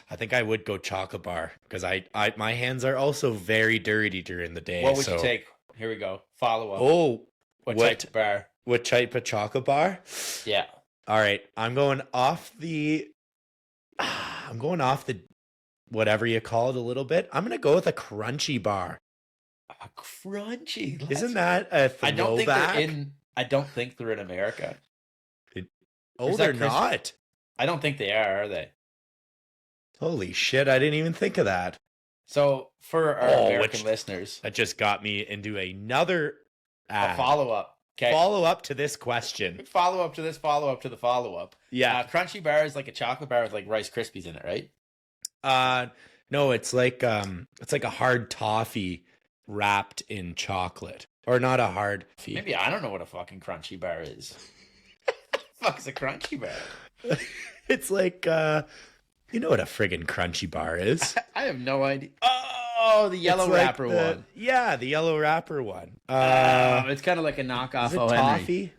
I think I would go chocolate bar because I my hands are also very dirty during the day. What would you take? Here we go. Follow up. Oh, what type of bar? What type of chocolate bar? Yeah. All right. I'm going off the whatever you call it a little bit. I'm gonna go with a crunchy bar. A crunchy. Isn't that a throwback? I don't think they're in America. They're not. I don't think they are they? Holy shit, I didn't even think of that. So for our American listeners, that just got me into another a follow-up. Okay. Follow-up to this question. Follow-up to this, follow-up to the follow-up. Yeah. Crunchy bar is like a chocolate bar with like Rice Krispies in it, right? No, it's like a hard toffee wrapped in chocolate. Or not a hard toffee. Maybe I don't know what a fucking crunchy bar is. What the fuck is a crunchy bar? It's like you know what a friggin' crunchy bar is. I have no idea. Oh, the yellow wrapper one. Yeah, the yellow wrapper one. It's kind of like a knockoff of toffee.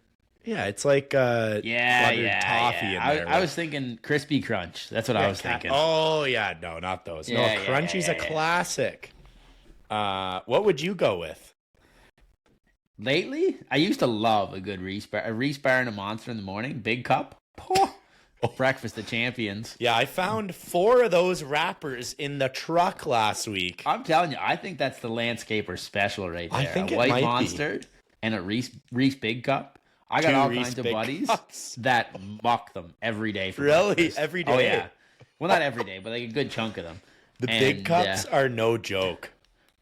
Yeah, it's like toffee in there. I was thinking crispy crunch. That's what I was thinking. Oh yeah, no, not those. Yeah, crunchy's a classic. What would you go with? Lately, I used to love a good Reese bar. A Reese bar and a Monster in the morning, big cup. Breakfast of champions. Yeah, I found 4 of those wrappers in the truck last week. I'm telling you, I think that's the landscaper special right there. I think a white Monster and a Reese big cup. I got all kinds of buddies that mock them every day. Every day? Oh yeah. Well, not every day, but like a good chunk of them. The big cups are no joke.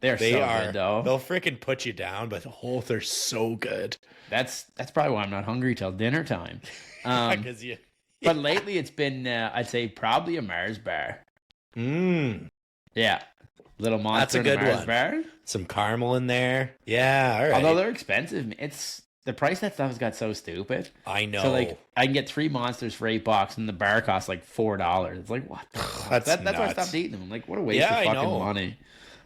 They so good, though. They'll freaking put you down, but they're so good. That's probably why I'm not hungry till dinner time. But lately it's been, I'd say, probably a Mars bar. Yeah. Little Monster That's a good Mars one. bar. Some caramel in there. Yeah, all right. Although they're expensive. The price of that stuff has got so stupid. I know. So, like, I can get 3 Monsters for $8, and the bar costs, like, $4. It's like, what the fuck? That's why I stopped eating them. I'm like, what a waste of fucking money.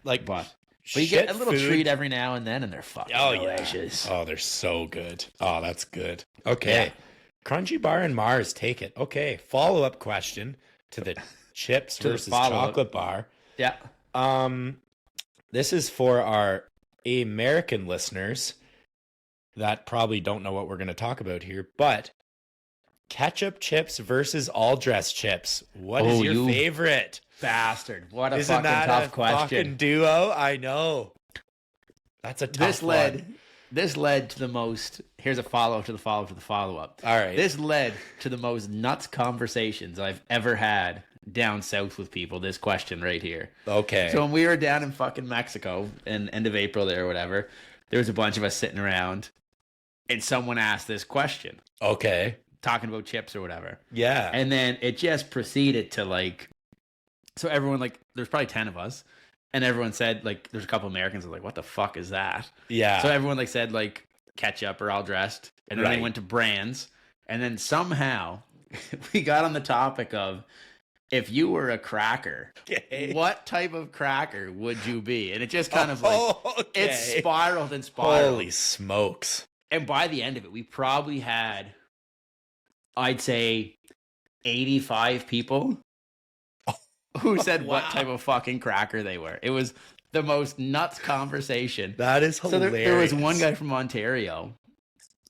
Like, but you get a little treat every now and then, and they're fucking delicious. Yeah. Oh, they're so good. Oh, that's good. Okay. Yeah. Crunchy bar and Mars, take it. Okay. Follow-up question to the chips versus chocolate bar. Yeah. This is for our American listeners that probably don't know what we're going to talk about here, but ketchup chips versus all dress chips. What is your favorite? Bastard. What a Isn't fucking tough a question. Fucking duo? I know. That's a tough one. This led to the most. Here's a follow-up to the follow-up to the follow-up. All right. This led to the most nuts conversations I've ever had down south with people. This question right here. Okay. So when we were down in fucking Mexico in end of April there or whatever, there was a bunch of us sitting around, and someone asked this question. Okay. Talking about chips or whatever. Yeah. And then it just proceeded to like. So everyone, like, there's probably 10 of us, and everyone said, like, there's a couple Americans that were like, what the fuck is that? Yeah. So everyone, like, said, like, ketchup or all dressed, and then they went to brands, and then somehow we got on the topic of, if you were a cracker, what type of cracker would you be? And it just kind of, like, it spiraled and spiraled. Holy smokes. And by the end of it, we probably had, I'd say, 85 people who said what type of fucking cracker they were. It was the most nuts conversation. That is hilarious. So there was one guy from Ontario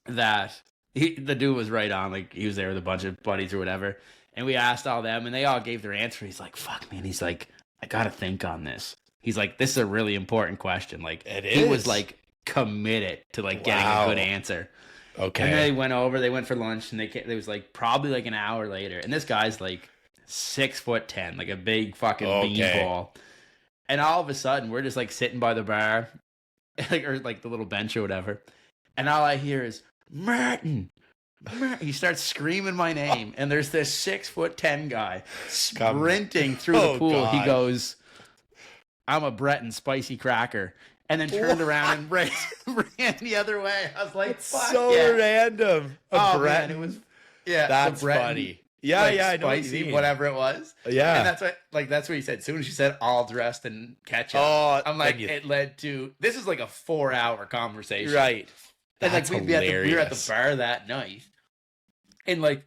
that the dude was right on. Like, he was there with a bunch of buddies or whatever. And we asked all them, and they all gave their answer. He's like, fuck, man. He's like, I got to think on this. He's like, this is a really important question. Like, he was like committed to like getting a good answer. Okay. And then they went for lunch, and it was like probably like an hour later. And this guy's like 6'10", like a big fucking beanball. And all of a sudden, we're just like sitting by the bar, or like the little bench or whatever. And all I hear is, Martin, He starts screaming my name, and there's this 6'10" guy sprinting through the pool. God. He goes, "I'm a Breton spicy cracker," and then turned around and ran the other way. I was like, "Fuck so yeah." random. Man, it was That's funny. Yeah, like, I know what you spicy, mean. whatever it was. Yeah. And that's what he said. As soon as she said all dressed in ketchup, I'm like, it led to, this is like a 4-hour conversation. Right. And That's like we were at the hilarious. bar that night, and like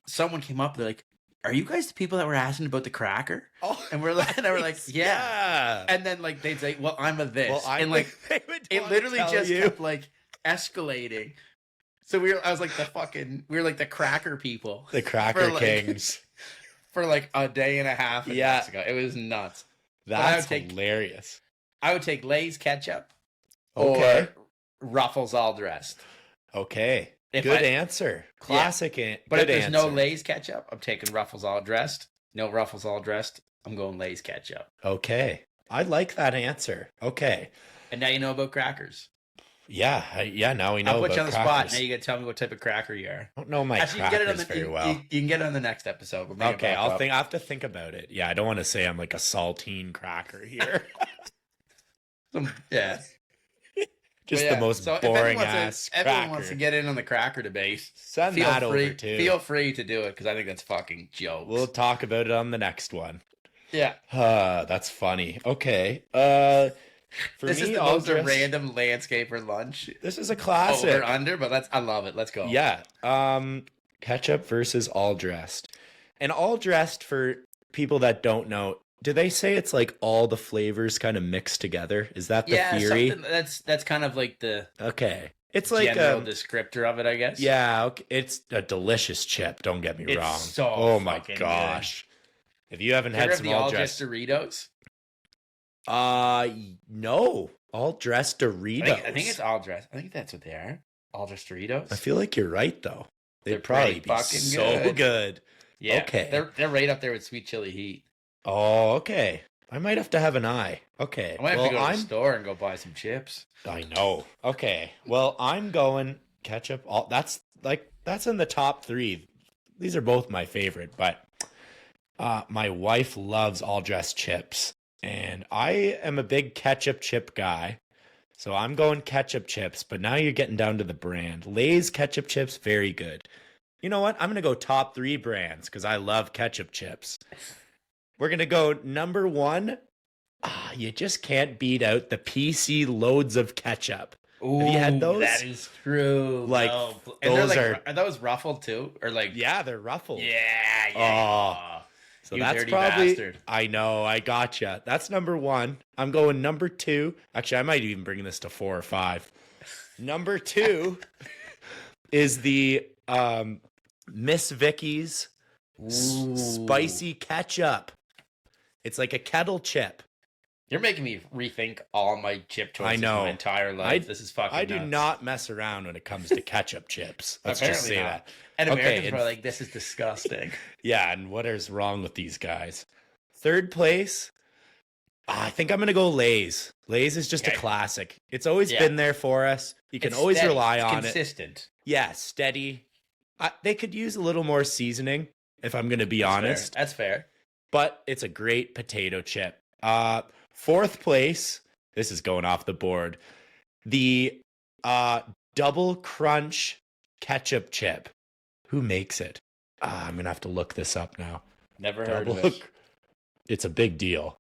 someone came up, they're like, "Are you guys the people that were asking about the cracker?" Oh, And we're like, yeah. yeah. And then like they'd say, "Well, I'm a this," Well, and like they would it wanna literally tell just you. kept like escalating. So I was like we were like the cracker people The Cracker for, like, Kings. for like a day and a half in Yeah. Mexico. It was nuts. That's take- hilarious. I would take Lay's ketchup Okay. or Ruffles all dressed. Okay. If Good I- answer. Classic. But good if there's no answer. Lay's ketchup, I'm taking Ruffles all dressed. No Ruffles all dressed, I'm going Lay's ketchup. Okay. I like that answer. Okay. And now you know about crackers. Yeah. Now we know I'll put about you on the spot. crackers. Now you got to tell me what type of cracker you are. I don't know my Actually, you can get it on crackers the very well. You can get it on the next episode. We'll bring it Okay, back I'll up. think. I have to think about it. Yeah, I don't want to say I'm like a saltine cracker here. Yeah. Just But yeah, the most so if boring anyone ass everyone wants to cracker. get in on the cracker debate, Send feel that free. over too. Feel free to do it because I think that's fucking jokes. We'll talk about it on the next one. yeah. That's funny. Okay. For This me, is the I'll most dress- random landscaper lunch. This is a classic. Over under, but I love it. Let's go. Yeah. Ketchup versus all dressed. And all dressed, for people that don't know, do they say it's like all the flavors kind of mixed together? Is that the theory? something that's kind of like the Okay. It's like general descriptor of it, I guess. yeah, okay. It's a delicious chip, don't get me It's wrong. so oh my fucking gosh. If you haven't You ever had have some the all all dressed, just Doritos? no. All dressed Doritos. I think it's all dressed. I think that's what they are. All just Doritos. I feel like you're right though. They'd They're probably pretty be fucking so good. good. Yeah. Okay. They're right up there with sweet chili heat. Oh, okay. I might have to have an eye. Okay. I might have to go to I'm the store and go buy some chips. I know. Okay. Well, I'm going ketchup. That's in the top 3. These are both my favorite, but my wife loves all dressed chips, and I am a big ketchup chip guy. So I'm going ketchup chips, but now you're getting down to the brand. Lay's ketchup chips, very good. You know what? I'm going to go top 3 brands because I love ketchup chips. We're going to go number 1. You just can't beat out the PC loads of ketchup. Ooh, Have you had those? That is true. Like, no. And those are those ruffled too, or like? Yeah, they're ruffled. Yeah. So You that's dirty probably. bastard. I know. I gotcha. That's number 1. I'm going number 2. Actually, I might even bring this to 4 or 5. Number 2 is the Miss Vicky's spicy ketchup. It's like a kettle chip. You're making me rethink all my chip choices I know. my entire life. This is fucking I do nuts. not mess around when it comes to ketchup chips. Let's just Apparently say not. that. And Okay, Americans and- are like, this is disgusting. Yeah, and what is wrong with these guys? Third place, I think I'm going to go Lay's. Lay's is just a Okay. classic. It's always Yeah. been there for us. You can It's always steady. rely It's on it. consistent. Yeah, steady. They could use a little more seasoning, if I'm going to be honest. That's fair. But it's a great potato chip. Fourth place, this is going off the board. The double crunch ketchup chip. Who makes it? I'm going to have to look this up now. Never heard of Double- it. It's a big deal.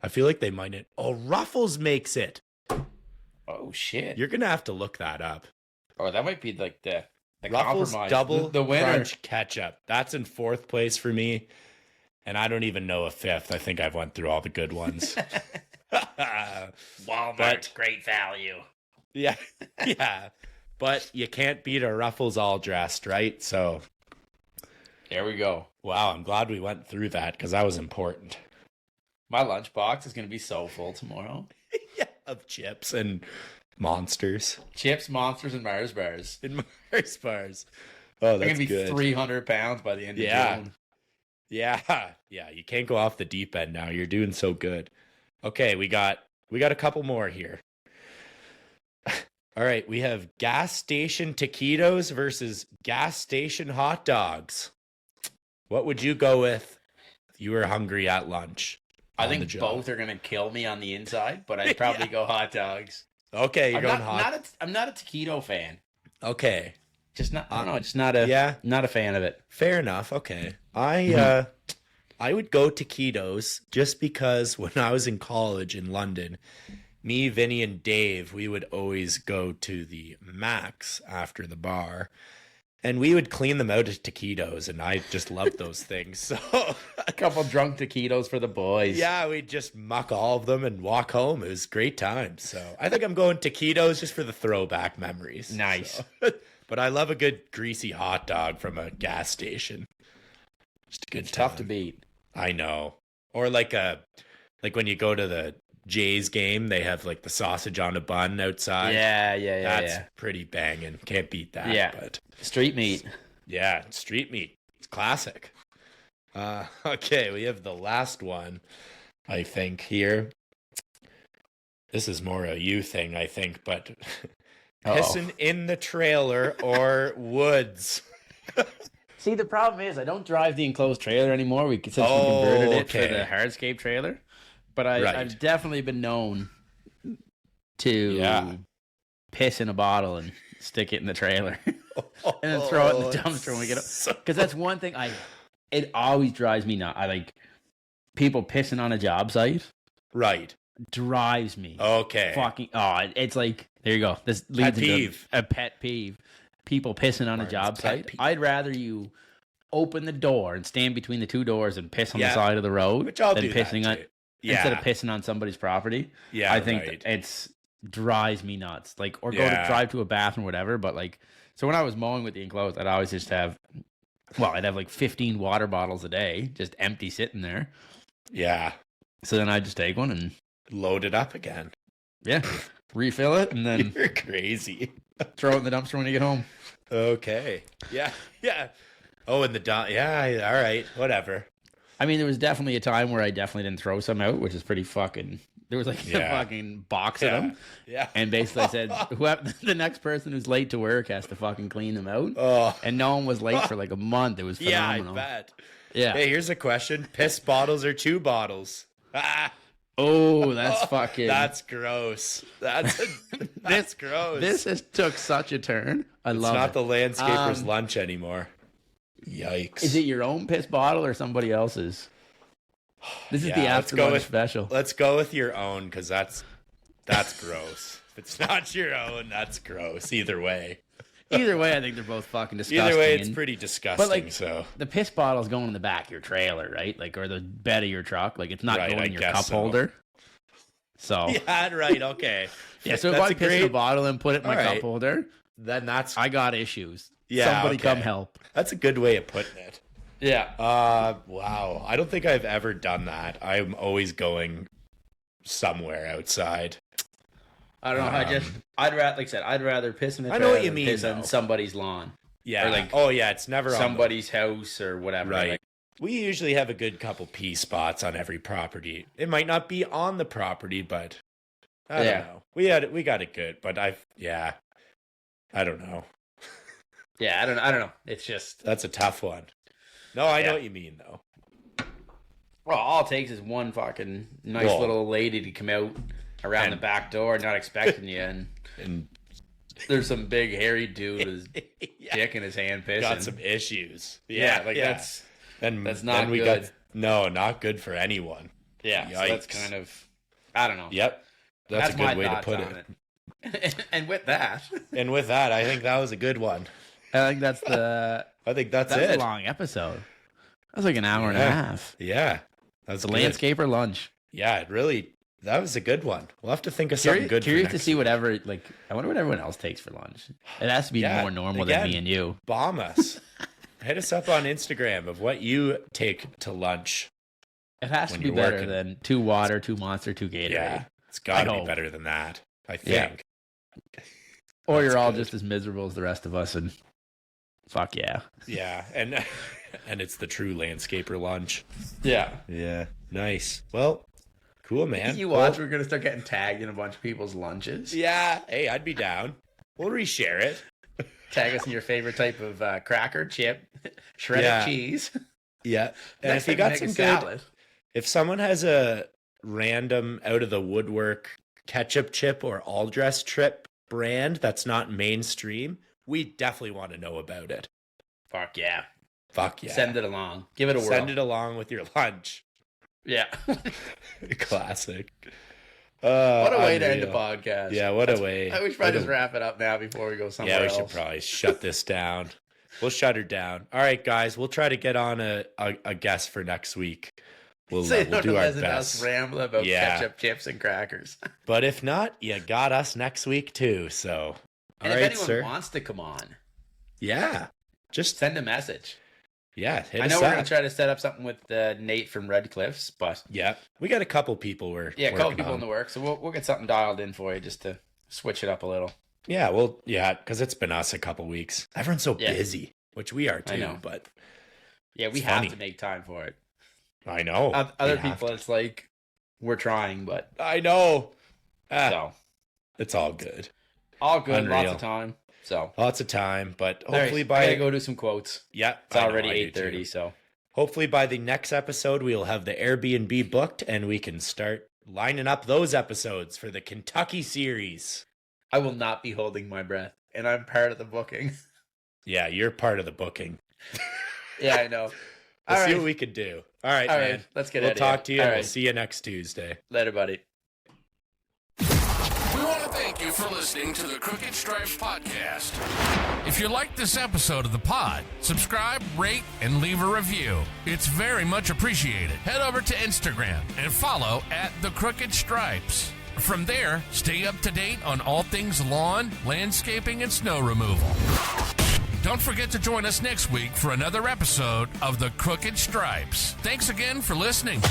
I feel like they might. Oh, Ruffles makes it. Oh shit! You're going to have to look that up. Oh, that might be like the Ruffles compromise. double the winner. crunch ketchup. That's in 4th place for me. And I don't even know a 5th. I think I've went through all the good ones. Walmart, But- great value. Yeah. Yeah. But you can't beat a Ruffles all dressed, right? So, There we go. wow, I'm glad we went through that because that was important. My lunchbox is gonna be so full tomorrow. Yeah, of chips and monsters Chips, monsters, and Mars bars. and Mars bars. Oh, I'm that's gonna be good. 300 pounds by the end Yeah. of June. Yeah, yeah, you can't go off the deep end now. You're doing so good. Okay, we got a couple more here. All right, we have gas station taquitos versus gas station hot dogs. What would you go with if you were hungry at lunch? I think both are gonna kill me on the inside, but I'd probably go hot dogs. Okay, you're going hot. I'm not a taquito fan. Okay, Just not. I don't know. Just not a. Not a fan of it. fair enough. Okay, I would go taquitos just because when I was in college in London, me, Vinny, and Dave, we would always go to the Max after the bar, and we would clean them out as taquitos, and I just loved those things. So A couple drunk taquitos for the boys. yeah, we'd just muck all of them and walk home. It was great times. So I think I'm going taquitos just for the throwback memories. Nice. So, but I love a good greasy hot dog from a gas station. Just a good time. Tough to beat. I know. Or like when you go to the Jays game, they have like the sausage on a bun outside. Yeah. That's pretty banging. Can't beat that. Yeah. But Street meat. yeah, street meat. It's classic. Okay, we have the last one, I think, here. This is more a you thing, I think, but pissing in the trailer or woods. See, the problem is I don't drive the enclosed trailer anymore. Since we converted it for the hardscape trailer. But I've definitely been known to piss in a bottle and stick it in the trailer and then throw it in the dumpster when we get up. Because that's one thing it always drives me nuts. I like people pissing on a job site. Right. Drives me. Okay. Fucking, it's like, there you go. This leads into a pet peeve. People pissing on a job site. I'd rather you open the door and stand between the two doors and piss on the side of the road which I'll than do pissing that on too. Yeah. instead of pissing on somebody's property. Yeah, I think right. it's drives me nuts. Like, or go to drive to a bathroom or whatever. But like, so when I was mowing with the enclosed, I'd always just have, I'd have like 15 water bottles a day, just empty sitting there. Yeah. So then I'd just take one and load it up again. Yeah. Refill it and then You're crazy. throw it in the dumpster when you get home. Okay. Yeah. Yeah. Oh, in the yeah, all right. Whatever. I mean, there was definitely a time where I definitely didn't throw some out, which is pretty fucking. There was like a fucking box of them. Yeah. And basically I said, the next person who's late to work has to fucking clean them out. Oh. And no one was late for like a month. It was phenomenal. Yeah, I bet. Yeah. Hey, here's a question. Piss bottles or chew bottles? Ah. Oh, that's fucking. That's gross. That's gross. This has took such a turn. I love it. It's not the landscaper's lunch anymore. Yikes. Is it your own piss bottle or somebody else's? This is the after lunch special. Let's go with your own because that's gross. If it's not your own, that's gross. Either way. Either way, I think they're both fucking disgusting. Either way, it's pretty disgusting. But like, so the piss bottle's going in the back of your trailer, right? Like, or the bed of your truck. Like, it's not going in your cup holder. So yeah, right. Okay. Yeah. So if I piss in a bottle and put it in my cup holder, then I got issues. Yeah. Somebody come help. That's a good way of putting it. Yeah. Wow. I don't think I've ever done that. I'm always going somewhere outside. I don't know. I'd rather, like I said, I'd rather piss in the trailer. I know what you mean. Piss on somebody's lawn. Yeah. Or like, it's never somebody's house or whatever. Right. Like, we usually have a good couple pee spots on every property. It might not be on the property, but I don't know. We got it good, but I don't know. Yeah, I don't know. It's just that's a tough one. No, I know what you mean though. Well, all it takes is one fucking nice little lady to come out around the back door, not expecting you, and there's some big hairy dude with his dick in his hand pissing. Got some issues. That's not good. Not good for anyone. Yeah, so that's kind of, I don't know. Yep, that's a good way to put it. And with that, I think that was a good one. I think that's that's a long episode. That was like an hour and a half. Yeah, that's the landscaper lunch. Yeah, that was a good one. We'll have to think of something good. Curious to see whatever. Like, I wonder what everyone else takes for lunch. It has to be more normal than me and you. Bomb us. Hit us up on Instagram of what you take to lunch. It has to be better than 2 water, 2 Monster, 2 Gatorade. Yeah, it's got to be better than that. I think. Yeah. Or you're all just as miserable as the rest of us, and fuck yeah. Yeah, and it's the true landscaper lunch. Yeah. Yeah. Nice. Well, cool, man. You watch, we're going to start getting tagged in a bunch of people's lunches. Yeah. Hey, I'd be down. We'll reshare it. Tag us in your favorite type of cracker, chip, shredded cheese. Yeah. And Next if you time got make some a good, salad. if someone has a random out of the woodwork ketchup chip or all dress trip brand that's not mainstream, we definitely want to know about it. Fuck yeah. Fuck yeah. Send it along. Give it a whirl. Send it along with your lunch. Yeah. Classic. What a way to end unreal. the podcast. Yeah, what a way. We should probably just wrap it up now before we go somewhere else. Yeah, we should probably shut this down. We'll shut her down. All right, guys, we'll try to get on a guest for next week. We'll do our best. Ramble about ketchup, chips, and crackers. But if not, you got us next week too. So, and if anyone wants to come on, just send a message. Yeah, I know we're gonna try to set up something with Nate from Red Cliffs, but we got a couple people a couple people in the work, so we'll get something dialed in for you just to switch it up a little. Yeah, because it's been us a couple weeks. Everyone's so busy, which we are too. I know. But we have to make time for it. I know. Other people, it's like we're trying, but I know. So it's all good. All good. Unreal. Lots of time. So lots of time, but hopefully I gotta go do some quotes. Yeah, it's already 8:30. So hopefully by the next episode we'll have the Airbnb booked and we can start lining up those episodes for the Kentucky series. I will not be holding my breath, and I'm part of the booking. Yeah, you're part of the booking. Yeah, I know. We'll see what we can do. All right, man. Let's get We'll out of talk to you, here. and we'll see you next Tuesday. Later, buddy. We want to thank you for listening to the Crooked Stripes podcast. If you liked this episode of the pod, subscribe, rate, and leave a review. It's very much appreciated. Head over to Instagram and follow at the Crooked Stripes. From there, stay up to date on all things lawn, landscaping, and snow removal. Don't forget to join us next week for another episode of the Crooked Stripes. Thanks again for listening.